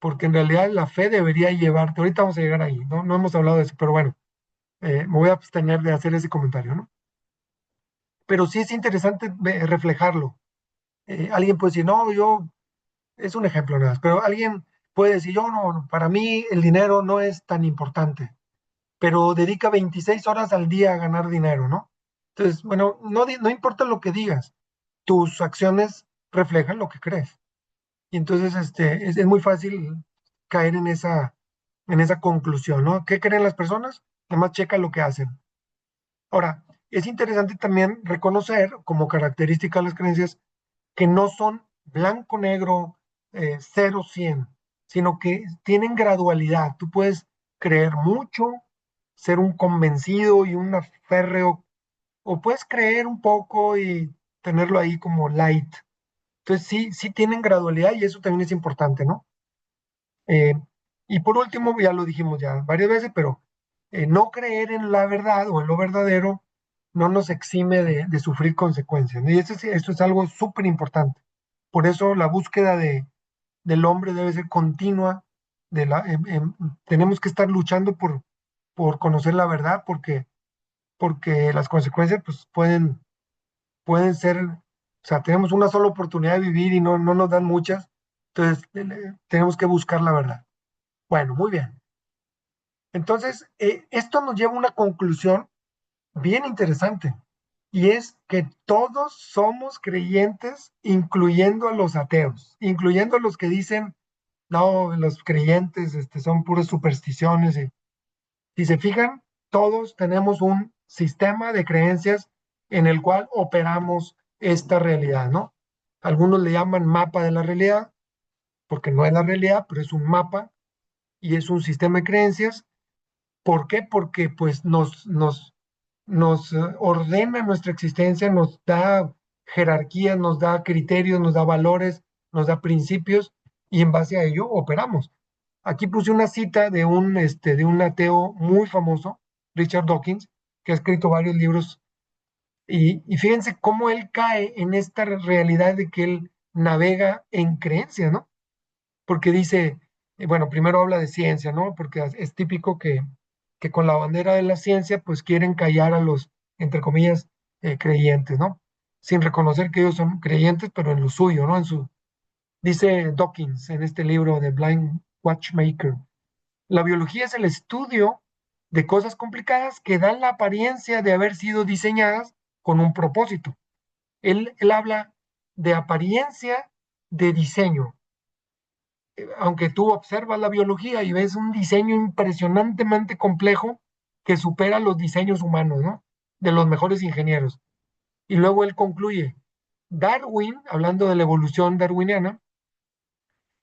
en realidad la fe debería llevarte, ahorita vamos a llegar ahí, ¿no? No hemos hablado de eso, pero bueno, me voy a abstener de hacer ese comentario, ¿no? Pero sí es interesante reflejarlo. Alguien puede decir, no, es un ejemplo nada más, pero alguien puede decir, yo no, para mí el dinero no es tan importante, pero dedica 26 horas al día a ganar dinero, ¿no? Entonces, bueno, no importa lo que digas, tus acciones reflejan lo que crees. Y entonces es muy fácil caer en esa conclusión, ¿no? ¿Qué creen las personas? Nada más checa lo que hacen. Ahora, es interesante también reconocer como característica de las creencias que no son blanco-negro, 0-100, sino que tienen gradualidad. Tú puedes creer mucho, ser un convencido y un férreo, o puedes creer un poco y tenerlo ahí como light. Entonces sí tienen gradualidad y eso también es importante, ¿no? Eh, y por último, ya lo dijimos ya varias veces, pero no creer en la verdad o en lo verdadero no nos exime de sufrir consecuencias, ¿no? Y eso es algo súper importante. Por eso la búsqueda del hombre debe ser continua, tenemos que estar luchando por conocer la verdad, porque las consecuencias pues, pueden ser, o sea, tenemos una sola oportunidad de vivir y no nos dan muchas, entonces tenemos que buscar la verdad. Bueno, muy bien. Entonces, esto nos lleva a una conclusión bien interesante, y es que todos somos creyentes, incluyendo a los ateos, incluyendo a los que dicen, no, los creyentes son puras supersticiones. Y, si se fijan, todos tenemos un sistema de creencias en el cual operamos esta realidad, ¿no? Algunos le llaman mapa de la realidad, porque no es la realidad, pero es un mapa y es un sistema de creencias. ¿Por qué? Porque pues nos ordena nuestra existencia, nos da jerarquía, nos da criterios, nos da valores, nos da principios, y en base a ello operamos. Aquí puse una cita de un ateo muy famoso, Richard Dawkins, que ha escrito varios libros, y fíjense cómo él cae en esta realidad de que él navega en creencia, ¿no? Porque dice, bueno, primero habla de ciencia, ¿no? Porque es típico que con la bandera de la ciencia, pues quieren callar a los, entre comillas, creyentes, ¿no? Sin reconocer que ellos son creyentes, pero en lo suyo, ¿no? Dice Dawkins en este libro de Blind Watchmaker, la biología es el estudio de cosas complicadas que dan la apariencia de haber sido diseñadas con un propósito. Él habla de apariencia de diseño, aunque tú observas la biología y ves un diseño impresionantemente complejo que supera los diseños humanos, ¿no? De los mejores ingenieros. Y luego él concluye, Darwin, hablando de la evolución darwiniana,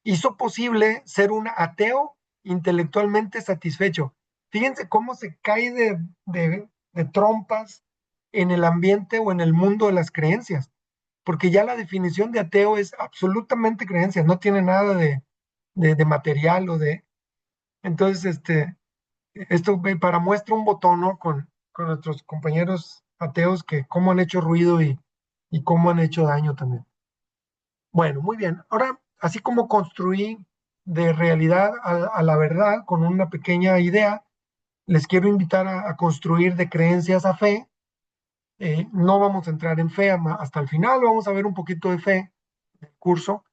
hizo posible ser un ateo intelectualmente satisfecho. Fíjense cómo se cae de trompas en el ambiente o en el mundo de las creencias, porque ya la definición de ateo es absolutamente creencia, no tiene nada de material o de... Entonces, esto para muestra un botón, ¿no? Con nuestros compañeros ateos que cómo han hecho ruido y cómo han hecho daño también. Bueno, muy bien. Ahora, así como construí de realidad a la verdad con una pequeña idea, les quiero invitar a construir de creencias a fe. No vamos a entrar en fe hasta el final, vamos a ver un poquito de fe en el curso,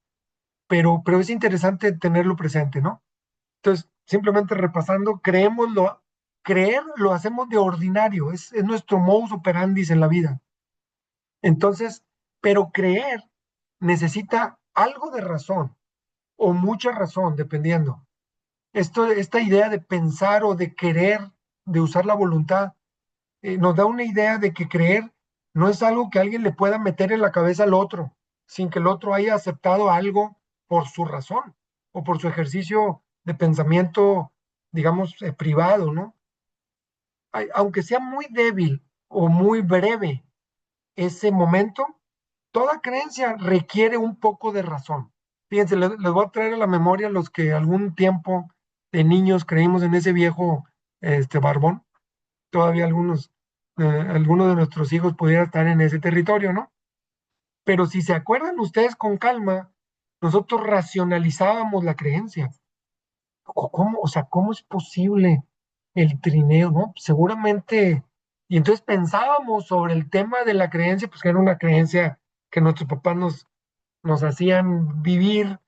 pero es interesante tenerlo presente, ¿no? Entonces, simplemente repasando, creer lo hacemos de ordinario, es nuestro modus operandi en la vida. Entonces, pero creer necesita algo de razón o mucha razón, dependiendo. Esta idea de pensar o de querer, de usar la voluntad, nos da una idea de que creer no es algo que alguien le pueda meter en la cabeza al otro, sin que el otro haya aceptado algo por su razón o por su ejercicio de pensamiento, digamos, privado, ¿no? Aunque sea muy débil o muy breve ese momento, toda creencia requiere un poco de razón. Fíjense, les voy a traer a la memoria los que algún tiempo de niños creímos en ese viejo barbón. Todavía algunos de nuestros hijos pudieran estar en ese territorio, ¿no? Pero si se acuerdan ustedes con calma, nosotros racionalizábamos la creencia. ¿Cómo, o sea, cómo es posible el trineo, no? Seguramente, y entonces pensábamos sobre el tema de la creencia, pues que era una creencia que nuestros papás nos hacían vivir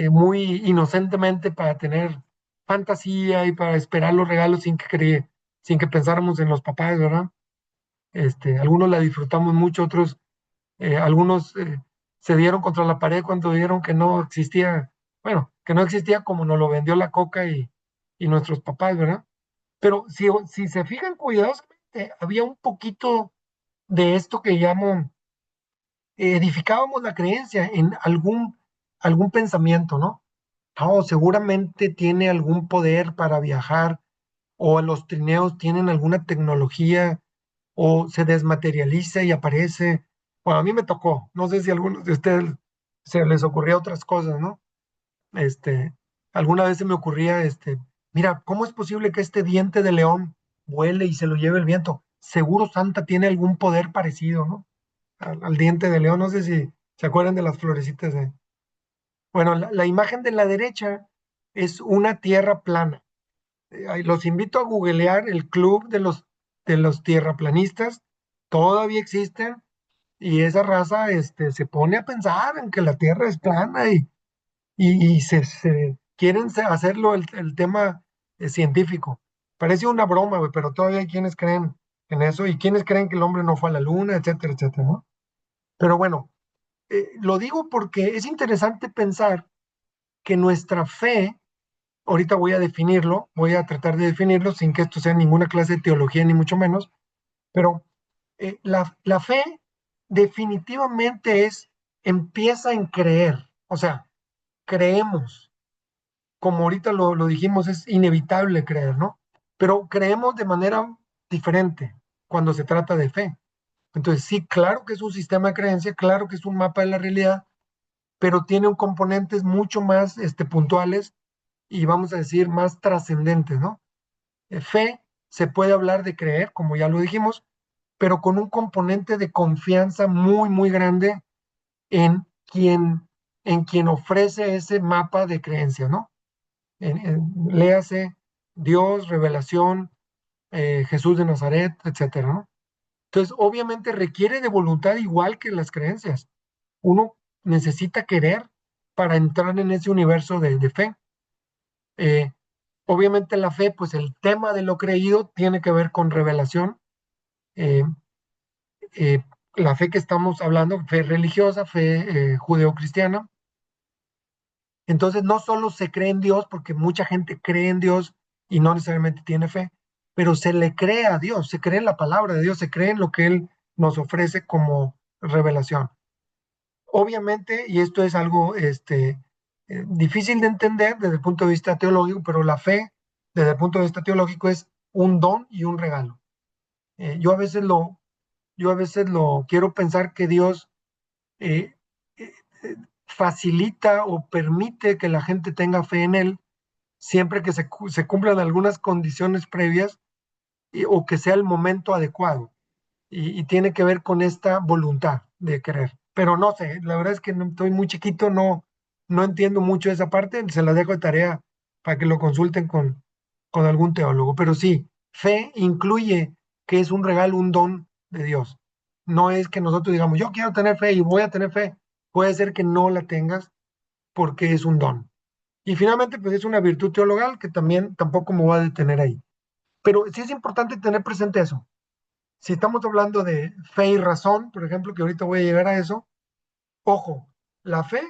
muy inocentemente para tener fantasía y para esperar los regalos sin que pensáramos en los papás, ¿verdad? Algunos la disfrutamos mucho, otros, algunos se dieron contra la pared cuando vieron que no existía, bueno, que no existía como nos lo vendió la coca y nuestros papás, ¿verdad? Pero si se fijan cuidadosamente, había un poquito de esto que llamo, edificábamos la creencia en algún pensamiento, ¿no? No, seguramente tiene algún poder para viajar, o los trineos tienen alguna tecnología, o se desmaterializa y aparece. Bueno, a mí me tocó, no sé si a algunos de ustedes se les ocurría otras cosas, ¿no? Este, alguna vez se me ocurría, mira, ¿cómo es posible que este diente de león vuele y se lo lleve el viento? Seguro Santa tiene algún poder parecido, ¿no? Al diente de león, no sé si se acuerdan de las florecitas Bueno, la imagen de la derecha es una tierra plana. Los invito a googlear el club de los tierraplanistas, todavía existen, y esa raza se pone a pensar en que la tierra es plana y se quieren hacerlo el tema científico. Parece una broma, güey, pero todavía hay quienes creen en eso y quienes creen que el hombre no fue a la luna, etcétera, etcétera, ¿no? Pero bueno, lo digo porque es interesante pensar que nuestra fe, ahorita voy a definirlo, voy a tratar de definirlo sin que esto sea ninguna clase de teología ni mucho menos, pero la fe definitivamente empieza en creer, o sea, creemos, como ahorita lo dijimos, es inevitable creer, ¿no? Pero creemos de manera diferente cuando se trata de fe. Entonces, sí, claro que es un sistema de creencia, claro que es un mapa de la realidad, pero tiene un componentes mucho más puntuales y vamos a decir más trascendentes, ¿no? Fe se puede hablar de creer, como ya lo dijimos, pero con un componente de confianza muy, muy grande en en quien ofrece ese mapa de creencia, ¿no? Léase Dios, revelación, Jesús de Nazaret, etcétera, ¿no? Entonces, obviamente requiere de voluntad igual que las creencias. Uno necesita querer para entrar en ese universo de fe. Eh, Obviamente la fe, pues el tema de lo creído tiene que ver con revelación. Eh, eh, la fe que estamos hablando, fe religiosa, fe judeocristiana. Entonces no solo se cree en Dios, porque mucha gente cree en Dios y no necesariamente tiene fe, pero se le cree a Dios, se cree en la palabra de Dios, se cree en lo que Él nos ofrece como revelación. Obviamente, y esto es algo difícil de entender desde el punto de vista teológico, pero la fe desde el punto de vista teológico es un don y un regalo. Eh, yo a veces lo, yo a veces lo quiero pensar que Dios eh, eh, facilita o permite que la gente tenga fe en Él siempre que se cumplan algunas condiciones previas o que sea el momento adecuado. Y tiene que ver con esta voluntad de querer. Pero no sé, la verdad es que estoy muy chiquito, no entiendo mucho esa parte, se la dejo de tarea para que lo consulten con algún teólogo. Pero sí, fe incluye que es un regalo, un don de Dios. No es que nosotros digamos, yo quiero tener fe y voy a tener fe. Puede ser que no la tengas porque es un don. Y finalmente, pues es una virtud teologal que también tampoco me voy a detener ahí. Pero sí es importante tener presente eso. Si estamos hablando de fe y razón, por ejemplo, que ahorita voy a llegar a eso, ojo, la fe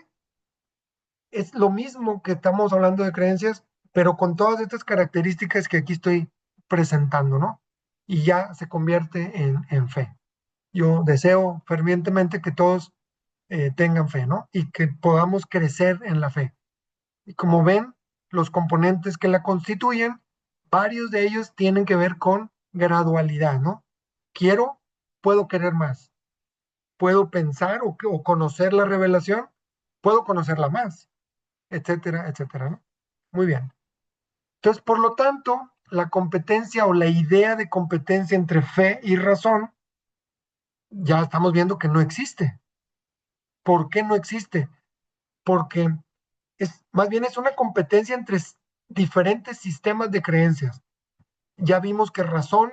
es lo mismo que estamos hablando de creencias, pero con todas estas características que aquí estoy presentando, ¿no? Y ya se convierte en fe. Yo deseo fervientemente que todos tengan fe, ¿no? Y que podamos crecer en la fe. Y como ven, los componentes que la constituyen, varios de ellos tienen que ver con gradualidad, ¿no? Quiero, puedo querer más. Puedo pensar o conocer la revelación, puedo conocerla más, etcétera, etcétera, ¿no? Muy bien. Entonces, por lo tanto, la competencia o la idea de competencia entre fe y razón, ya estamos viendo que no existe. ¿Por qué no existe? Porque más bien es una competencia entre diferentes sistemas de creencias. Ya vimos que razón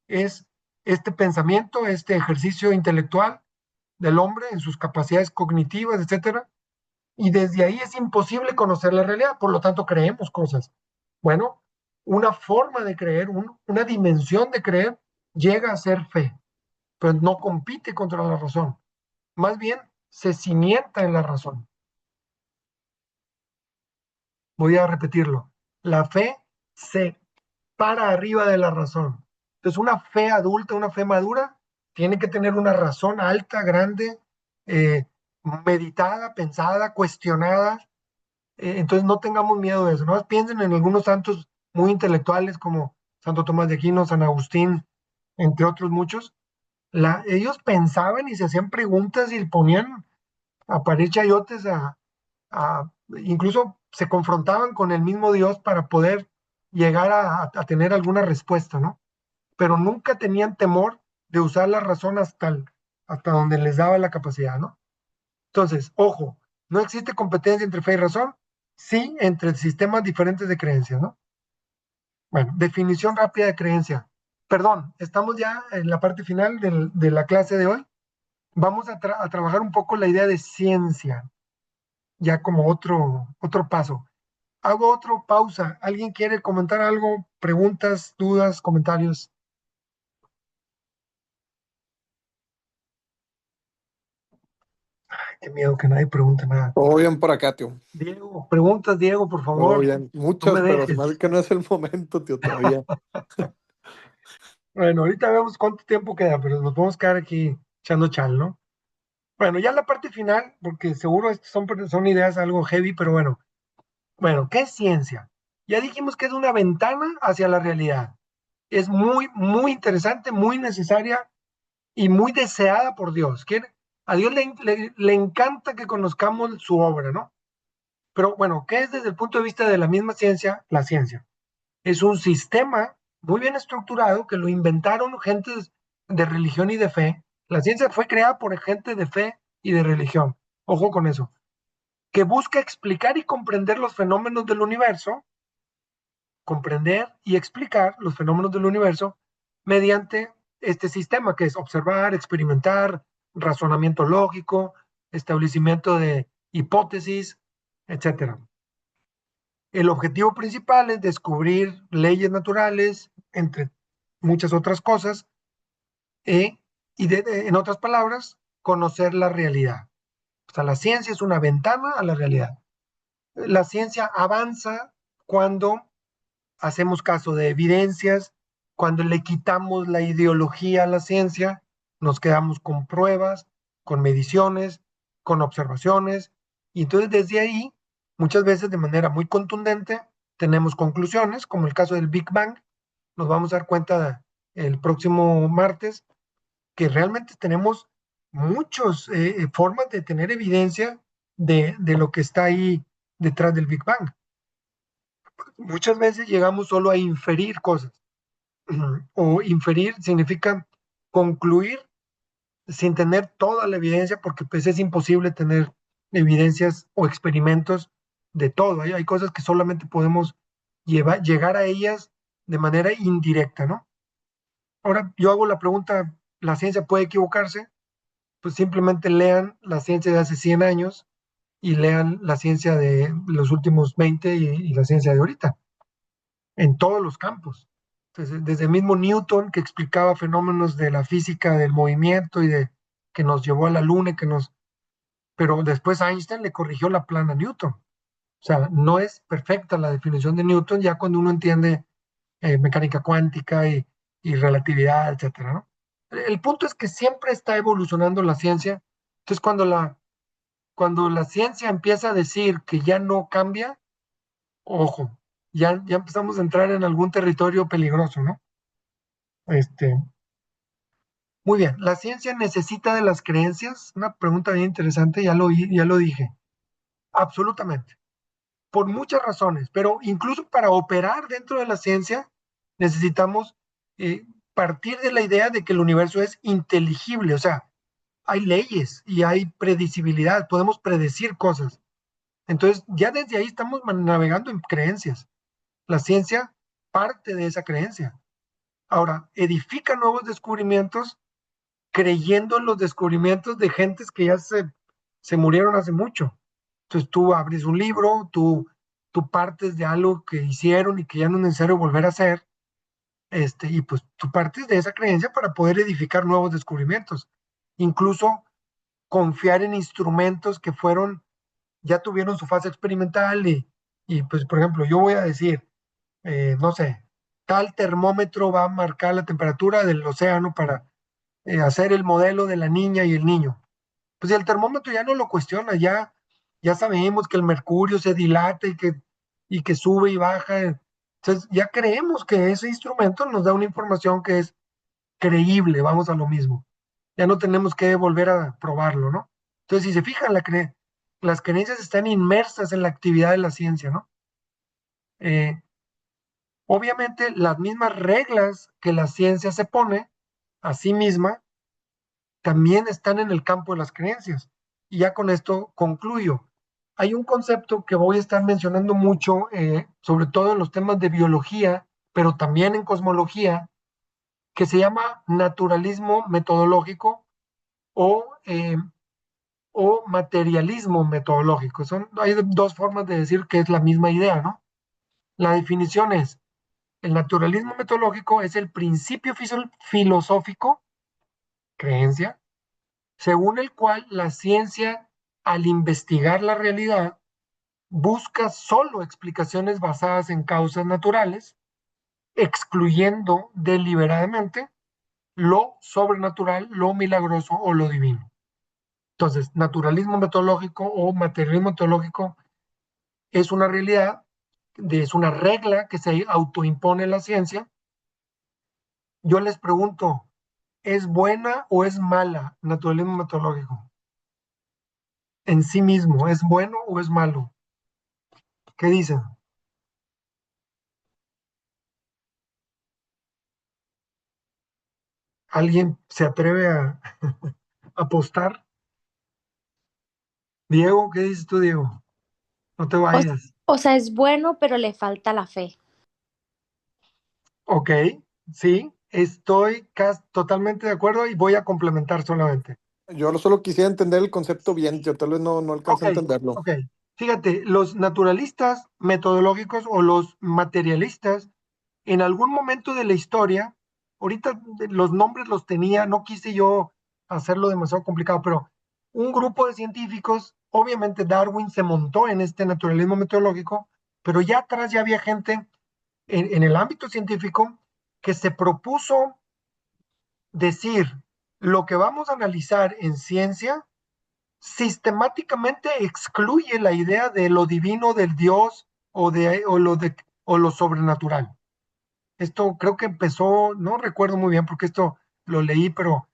es este pensamiento, este ejercicio intelectual del hombre en sus capacidades cognitivas, etcétera, y desde ahí es imposible conocer la realidad, por lo tanto creemos cosas. Bueno, una forma de creer, una dimensión de creer llega a ser fe, pero no compite contra la razón, más bien se cimienta en la razón. Voy a repetirlo, la fe se para arriba de la razón. Entonces, una fe adulta, una fe madura, tiene que tener una razón alta, grande, eh, meditada, pensada, cuestionada. Entonces, no tengamos miedo de eso. No piensen en algunos santos muy intelectuales como Santo Tomás de Aquino, San Agustín, entre otros muchos. Ellos pensaban y se hacían preguntas y ponían a parir chayotes, incluso se confrontaban con el mismo Dios para poder llegar a tener alguna respuesta, ¿no? Pero nunca tenían temor de usar la razón hasta donde les daba la capacidad, ¿no? Entonces, ojo, No existe competencia entre fe y razón, sí entre sistemas diferentes de creencias, ¿no? Bueno, definición rápida de creencia. Perdón, estamos ya en la parte final de la clase de hoy. Vamos a trabajar un poco la idea de ciencia, ya como otro paso. Hago otro pausa. ¿Alguien quiere comentar algo? ¿Preguntas, dudas, comentarios? Qué miedo que nadie pregunte nada. Todo bien por acá, tío. Diego, preguntas, Diego, por Todo favor. bien. No me Muchos, pero se me hace dejes. que no es el momento, tío, todavía. Bueno, ahorita vemos cuánto tiempo queda, pero nos podemos quedar aquí echando chal, ¿no? Bueno, ya la parte final, porque seguro estas son ideas algo heavy, pero bueno. Bueno, ¿qué es ciencia? Ya dijimos que es una ventana hacia la realidad. Es muy, muy interesante, muy necesaria y muy deseada por Dios. A Dios le encanta que conozcamos su obra, ¿no? Pero bueno, ¿qué es desde el punto de vista de la misma ciencia? La ciencia. Es un sistema muy bien estructurado que lo inventaron gentes de religión y de fe. La ciencia fue creada por gente de fe y de religión. Ojo con eso. Que busca explicar y comprender los fenómenos del universo, comprender y explicar los fenómenos del universo mediante este sistema que es observar, experimentar, razonamiento lógico, establecimiento de hipótesis, etcétera. El objetivo principal es descubrir leyes naturales, entre muchas otras cosas, en otras palabras, conocer la realidad. O sea, la ciencia es una ventana a la realidad. La ciencia avanza cuando hacemos caso de evidencias, cuando le quitamos la ideología a la ciencia, nos quedamos con pruebas, con mediciones, con observaciones, y entonces desde ahí, muchas veces de manera muy contundente, tenemos conclusiones, como el caso del Big Bang. Nos vamos a dar cuenta el próximo martes que realmente tenemos muchas formas de tener evidencia de lo que está ahí detrás del Big Bang. Muchas veces llegamos solo a inferir cosas, o inferir significa concluir sin tener toda la evidencia, porque pues es imposible tener evidencias o experimentos de todo. Hay cosas que solamente podemos llegar a ellas de manera indirecta, ¿no? Ahora yo hago la pregunta, ¿la ciencia puede equivocarse? Pues simplemente lean la ciencia de hace 100 años y lean la ciencia de los últimos 20 y la ciencia de ahorita, en todos los campos. Entonces, desde el mismo Newton, que explicaba fenómenos de la física del movimiento y de que nos llevó a la luna, pero después Einstein le corrigió la plana a Newton. O sea, no es perfecta la definición de Newton ya cuando uno entiende mecánica cuántica y relatividad, etcétera, ¿no? El punto es que siempre está evolucionando la ciencia. Entonces, cuando la ciencia empieza a decir que ya no cambia, ojo, ya empezamos a entrar en algún territorio peligroso, ¿no? Este, muy bien, ¿la ciencia necesita de las creencias? Una pregunta bien interesante, ya lo dije. Absolutamente, por muchas razones, pero incluso para operar dentro de la ciencia necesitamos eh, partir de la idea de que el universo es inteligible, o sea, hay leyes y hay predecibilidad, podemos predecir cosas. Entonces, ya desde ahí estamos navegando en creencias. La ciencia parte de esa creencia. Ahora, edifica nuevos descubrimientos creyendo en los descubrimientos de gentes que ya se murieron hace mucho. Entonces tú abres un libro, tú partes de algo que hicieron y que ya no es necesario volver a hacer, y pues tú partes de esa creencia para poder edificar nuevos descubrimientos. Incluso confiar en instrumentos que ya tuvieron su fase experimental y pues por ejemplo, yo voy a decir, no sé, tal termómetro va a marcar la temperatura del océano para hacer el modelo de la niña y el niño. Pues el termómetro ya no lo cuestiona, ya sabemos que el mercurio se dilata y que sube y baja. Entonces ya creemos que ese instrumento nos da una información que es creíble, vamos a lo mismo. Ya no tenemos que volver a probarlo, ¿no? Entonces, si se fijan, las creencias están inmersas en la actividad de la ciencia, ¿no? Eh, Obviamente, las mismas reglas que la ciencia se pone a sí misma también están en el campo de las creencias. Y ya con esto concluyo. hay un concepto que voy a estar mencionando mucho, sobre todo en los temas de biología, pero también en cosmología, que se llama naturalismo metodológico o, eh, o materialismo metodológico. Hay dos formas de decir que es la misma idea, ¿no? La definición es, el naturalismo metodológico es el principio filosófico, creencia, según el cual la ciencia, al investigar la realidad, busca solo explicaciones basadas en causas naturales, excluyendo deliberadamente lo sobrenatural, lo milagroso o lo divino. Entonces, naturalismo metodológico o materialismo metodológico es una realidad, es una regla que se autoimpone la ciencia. Yo les pregunto, ¿es buena o es mala naturalismo metodológico? En sí mismo, ¿es bueno o es malo? ¿Qué dicen? ¿Alguien se atreve a apostar? Diego, ¿qué dices tú, Diego? No te O, vayas. o sea, es bueno, pero le falta la fe. Ok, sí, estoy totalmente de acuerdo y voy a complementar solamente. Yo solo quisiera entender el concepto bien, yo tal vez no alcancé Ok, a entenderlo. ok. Fíjate, los naturalistas metodológicos o los materialistas, en algún momento de la historia, ahorita los nombres los tenía, no quise yo hacerlo demasiado complicado, pero un grupo de científicos, obviamente Darwin se montó en este naturalismo metodológico, pero ya atrás ya había gente en el ámbito científico que se propuso decir lo que vamos a analizar en ciencia sistemáticamente excluye la idea de lo divino, del Dios o lo sobrenatural. Esto creo que empezó, no recuerdo muy bien porque esto lo leí, pero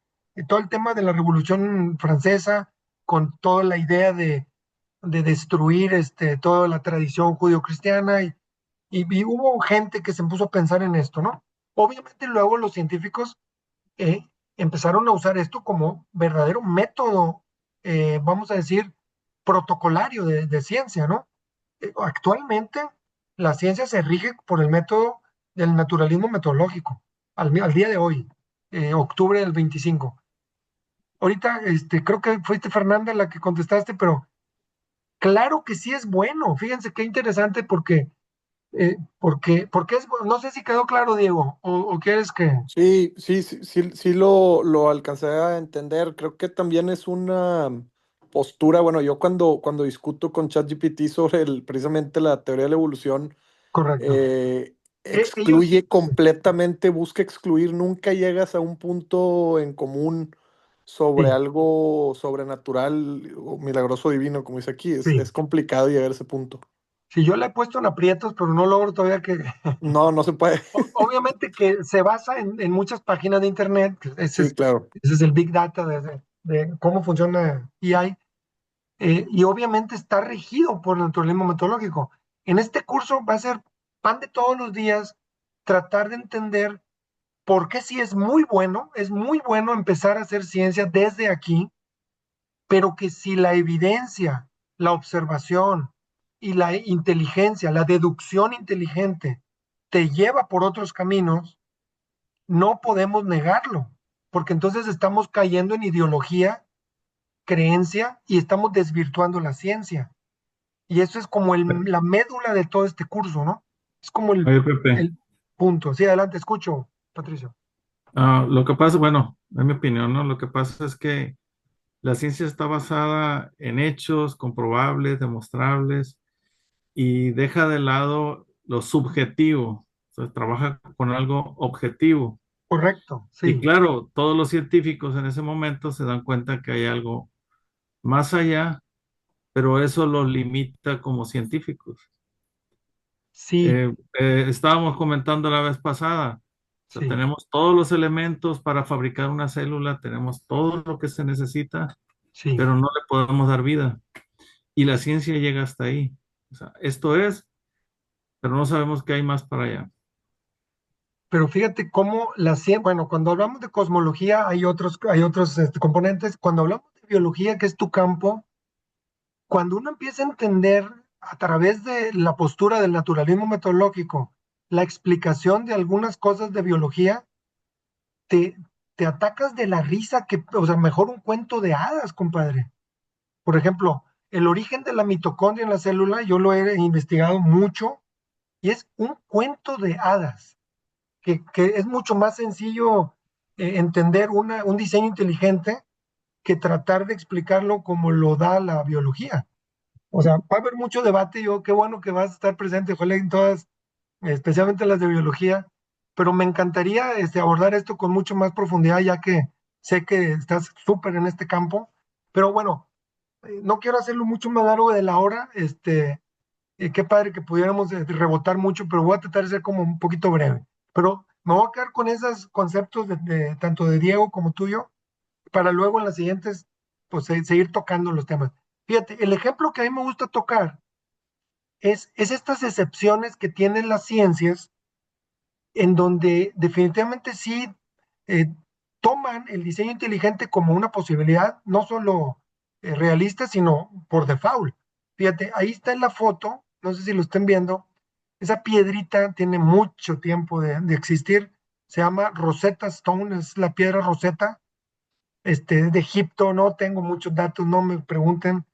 todo el tema de la Revolución Francesa, con toda la idea de destruir toda la tradición judio-cristiana, y hubo gente que se puso a pensar en esto, ¿no? Obviamente luego los científicos eh, empezaron a usar esto como verdadero método, vamos a decir, protocolario de ciencia, ¿no? Actualmente la ciencia se rige por el método del naturalismo metodológico, al día de hoy, octubre del 25. Ahorita creo que fuiste Fernanda la que contestaste, pero claro que sí es bueno. Fíjense qué interesante porque es, no sé si quedó claro, Diego, o quieres que... Sí, lo alcancé a entender. Creo que también es una postura, bueno, yo cuando discuto con ChatGPT sobre precisamente la teoría de la evolución, Correcto. Ellos, excluye completamente, busca excluir, nunca llegas a un punto en común sobre sí, algo sobrenatural o milagroso divino, como dice aquí. Es, sí. es complicado llegar a ese punto. Si yo le he puesto en aprietos, pero no logro todavía que... No se puede. Obviamente que se basa en muchas páginas de internet, que Sí, claro. ese es el Big Data de cómo funciona AI, y obviamente está regido por el naturalismo metodológico. En este curso va a ser pan de todos los días tratar de entender por qué sí es muy bueno empezar a hacer ciencia desde aquí, pero que si la evidencia, la observación y la inteligencia, la deducción inteligente te lleva por otros caminos, no podemos negarlo, porque entonces estamos cayendo en ideología, creencia y estamos desvirtuando la ciencia. Y eso es como la médula de todo este curso, ¿no? Es como Oye, Pepe, el punto. Sí, adelante, escucho, Patricio. lo que pasa, bueno, en mi opinión, ¿no? Lo que pasa es que la ciencia está basada en hechos comprobables, demostrables, y deja de lado lo subjetivo. O sea, trabaja con algo objetivo. Correcto, Y sí, claro, todos los científicos en ese momento se dan cuenta que hay algo más allá, pero eso los limita como científicos. sí, Estábamos comentando la vez pasada, o sea, sí, tenemos todos los elementos para fabricar una célula, tenemos todo lo que se necesita, sí. pero no le podemos dar vida. Y la ciencia llega hasta ahí. O sea, esto es, pero no sabemos qué hay más para allá. Pero fíjate cómo la ciencia, bueno, cuando hablamos de cosmología hay otros componentes. Cuando hablamos de biología, que es tu campo, cuando uno empieza a entender a través de la postura del naturalismo metodológico la explicación de algunas cosas de biología, te, te atacas de la risa que, o sea, mejor un cuento de hadas, compadre. Por ejemplo, el origen de la mitocondria en la célula, yo lo he investigado mucho y es un cuento de hadas, que es mucho más sencillo entender un diseño inteligente que tratar de explicarlo como lo da la biología. O sea, va a haber mucho debate. Yo, qué bueno que vas a estar presente, ojalá en todas, especialmente las de biología, pero me encantaría abordar esto con mucho más profundidad, ya que sé que estás súper en este campo. Pero bueno, no quiero hacerlo mucho más largo de la hora. Qué padre que pudiéramos rebotar mucho, pero voy a tratar de ser como un poquito breve. Pero me voy a quedar con esos conceptos tanto de Diego como tuyo, para luego en las siguientes, pues seguir tocando los temas. Fíjate, el ejemplo que a mí me gusta tocar es estas excepciones que tienen las ciencias, en donde definitivamente sí eh, toman el diseño inteligente como una posibilidad, no solo realista, sino por default. Fíjate, ahí está en la foto, no sé si lo estén viendo, esa piedrita tiene mucho tiempo de existir, se llama Rosetta Stone, es la piedra Rosetta, de Egipto, no tengo muchos datos, no me pregunten,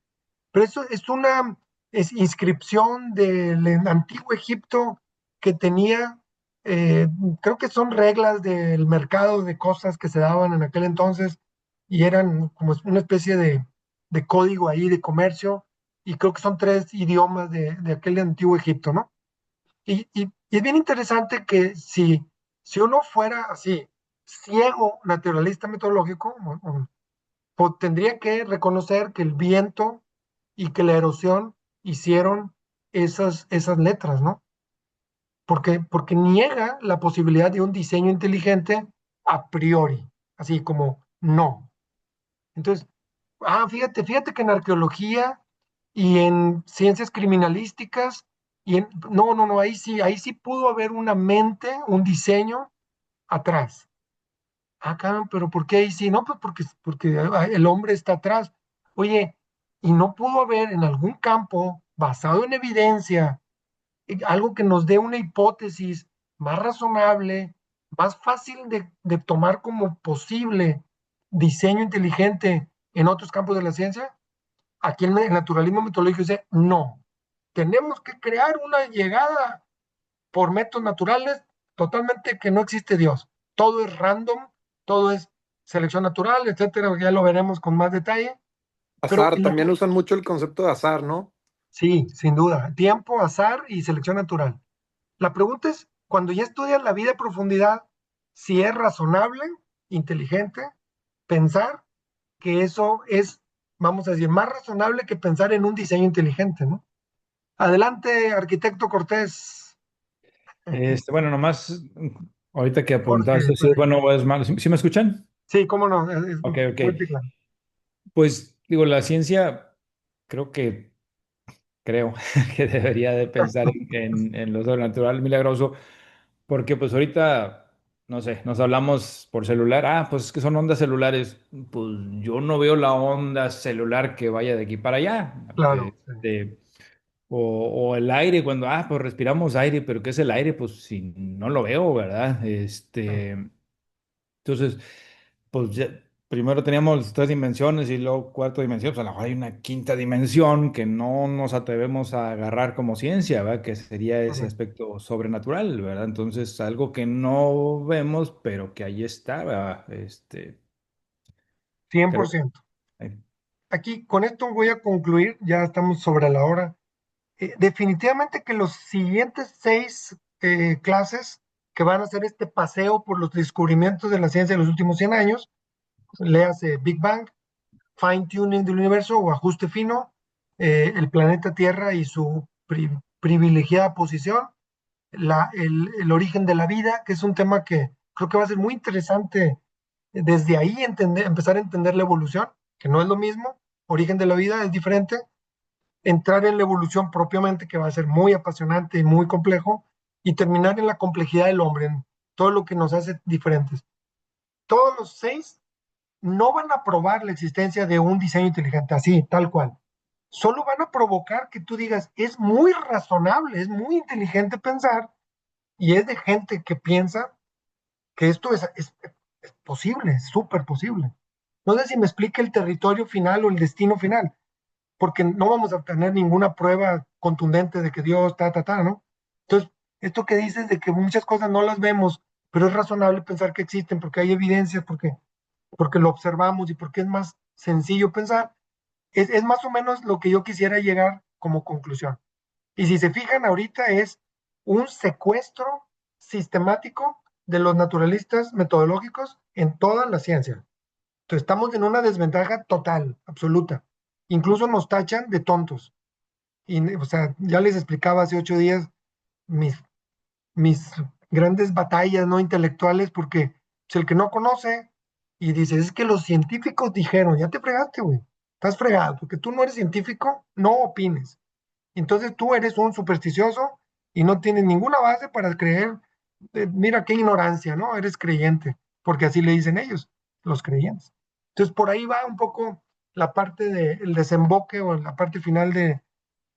pero eso es una inscripción del antiguo Egipto que tenía, eh, creo que son reglas del mercado de cosas que se daban en aquel entonces y eran como una especie de código ahí de comercio, y creo que son tres idiomas de aquel antiguo Egipto, ¿no? Y es bien interesante que si uno fuera así, ciego, naturalista metodológico, pues tendría que reconocer que el viento y que la erosión hicieron esas letras, ¿no? Porque niega la posibilidad de un diseño inteligente a priori, así como no. Entonces, fíjate que en arqueología y en ciencias criminalísticas, no, ahí sí pudo haber una mente, un diseño atrás. Cabrón, pero ¿por qué ahí sí? No, pues porque el hombre está atrás. Oye, y no pudo haber en algún campo basado en evidencia, algo que nos dé una hipótesis más razonable, más fácil de tomar como posible diseño inteligente en otros campos de la ciencia. Aquí el naturalismo metodológico dice, no, tenemos que crear una llegada por métodos naturales, totalmente que no existe Dios. Todo es random, todo es selección natural, etcétera, ya lo veremos con más detalle. Pero Azar, también usan mucho el concepto de azar, ¿no? sí, sin duda, tiempo, azar y selección natural. La pregunta es, cuando ya estudias la vida a profundidad, si es razonable, inteligente, pensar que eso es, vamos a decir, más razonable que pensar en un diseño inteligente, ¿no? Adelante, arquitecto Cortés. Bueno, nomás ahorita que Jorge, apuntaste, si es bueno o es malo. ¿Sí me escuchan? sí, cómo no, es Ok, ok. muy claro. Pues digo, la ciencia creo que creo que debería de pensar en lo sobrenatural milagroso, porque pues ahorita, no sé, nos hablamos por celular, pues es que son ondas celulares, pues yo no veo la onda celular que vaya de aquí para allá. Claro, sí. Este, o el aire, cuando, pues respiramos aire, pero ¿qué es el aire? Pues si no lo veo, ¿verdad? Entonces, pues primero teníamos tres dimensiones y luego cuarta dimensión, pues a lo mejor hay una quinta dimensión que no nos atrevemos a agarrar como ciencia, ¿verdad? Que sería ese Ujú. aspecto sobrenatural, ¿verdad? Entonces, algo que no vemos, pero que ahí está, ¿verdad? Creo 100%. que... Aquí, con esto voy a concluir, ya estamos sobre la hora. Definitivamente que los siguientes 6 clases que van a hacer este paseo por los descubrimientos de la ciencia de los últimos 100 años, léase Big Bang, Fine Tuning del universo o ajuste fino, el planeta Tierra y su privilegiada posición, el origen de la vida, que es un tema que creo que va a ser muy interesante desde ahí empezar a entender la evolución, que no es lo mismo, origen de la vida es diferente, entrar en la evolución propiamente, que va a ser muy apasionante y muy complejo, y terminar en la complejidad del hombre, en todo lo que nos hace diferentes. Todos los 6 no van a probar la existencia de un diseño inteligente, así, tal cual. solo van a provocar que tú digas, es muy razonable, es muy inteligente pensar, y es de gente que piensa que esto es posible, es súper posible. No sé si me explica el territorio final o el destino final, porque no vamos a tener ninguna prueba contundente de que Dios, ¿no? Entonces, esto que dices de que muchas cosas no las vemos, pero es razonable pensar que existen porque hay evidencia, porque lo observamos y porque es más sencillo pensar, es más o menos lo que yo quisiera llegar como conclusión. Y si se fijan, ahorita es un secuestro sistemático de los naturalistas metodológicos en toda la ciencia. Entonces estamos en una desventaja total, absoluta. Incluso nos tachan de tontos. Y, o sea, ya les explicaba hace 8 días mis, mis grandes batallas no intelectuales, porque si el que no conoce y dice, es que los científicos dijeron, ya te fregaste, güey. Estás fregado, porque tú no eres científico, no opines. Entonces tú eres un supersticioso y no tienes ninguna base para creer. Mira qué ignorancia, ¿no? Eres creyente, porque así le dicen ellos, los creyentes. Entonces por ahí va un poco la parte del desemboque o la parte final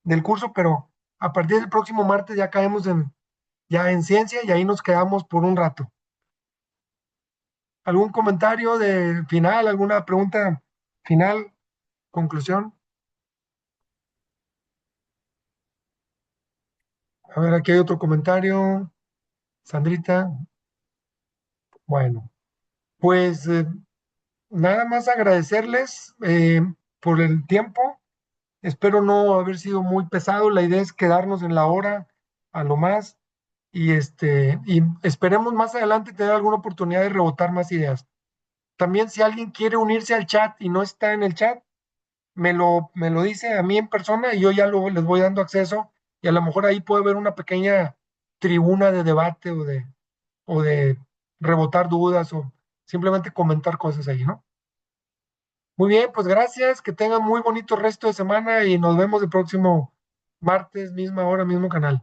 del curso, pero a partir del próximo martes ya caemos ya en ciencia y ahí nos quedamos por un rato. ¿Algún comentario de final, alguna pregunta final, conclusión? A ver, aquí hay otro comentario. Sandrita. Bueno, pues nada más agradecerles por el tiempo. Espero no haber sido muy pesado. La idea es quedarnos en la hora a lo más y esperemos más adelante tener alguna oportunidad de rebotar más ideas. También si alguien quiere unirse al chat y no está en el chat, me lo dice a mí en persona y yo ya les voy dando acceso y a lo mejor ahí puede haber una pequeña tribuna de debate o de rebotar dudas o simplemente comentar cosas ahí, ¿no? Muy bien, pues gracias, que tengan muy bonito resto de semana y nos vemos el próximo martes, misma hora, mismo canal.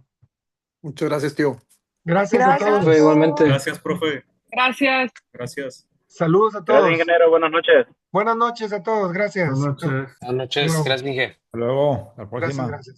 Muchas gracias, tío. Gracias a Profe, todos. igualmente. Gracias, profe. Gracias. Gracias. Saludos a Gracias, todos. ingeniero. Buenas noches. Buenas noches a todos, gracias. Buenas noches. Buenas noches, Bueno. gracias, Miguel. Hasta luego, la Gracias, próxima. gracias.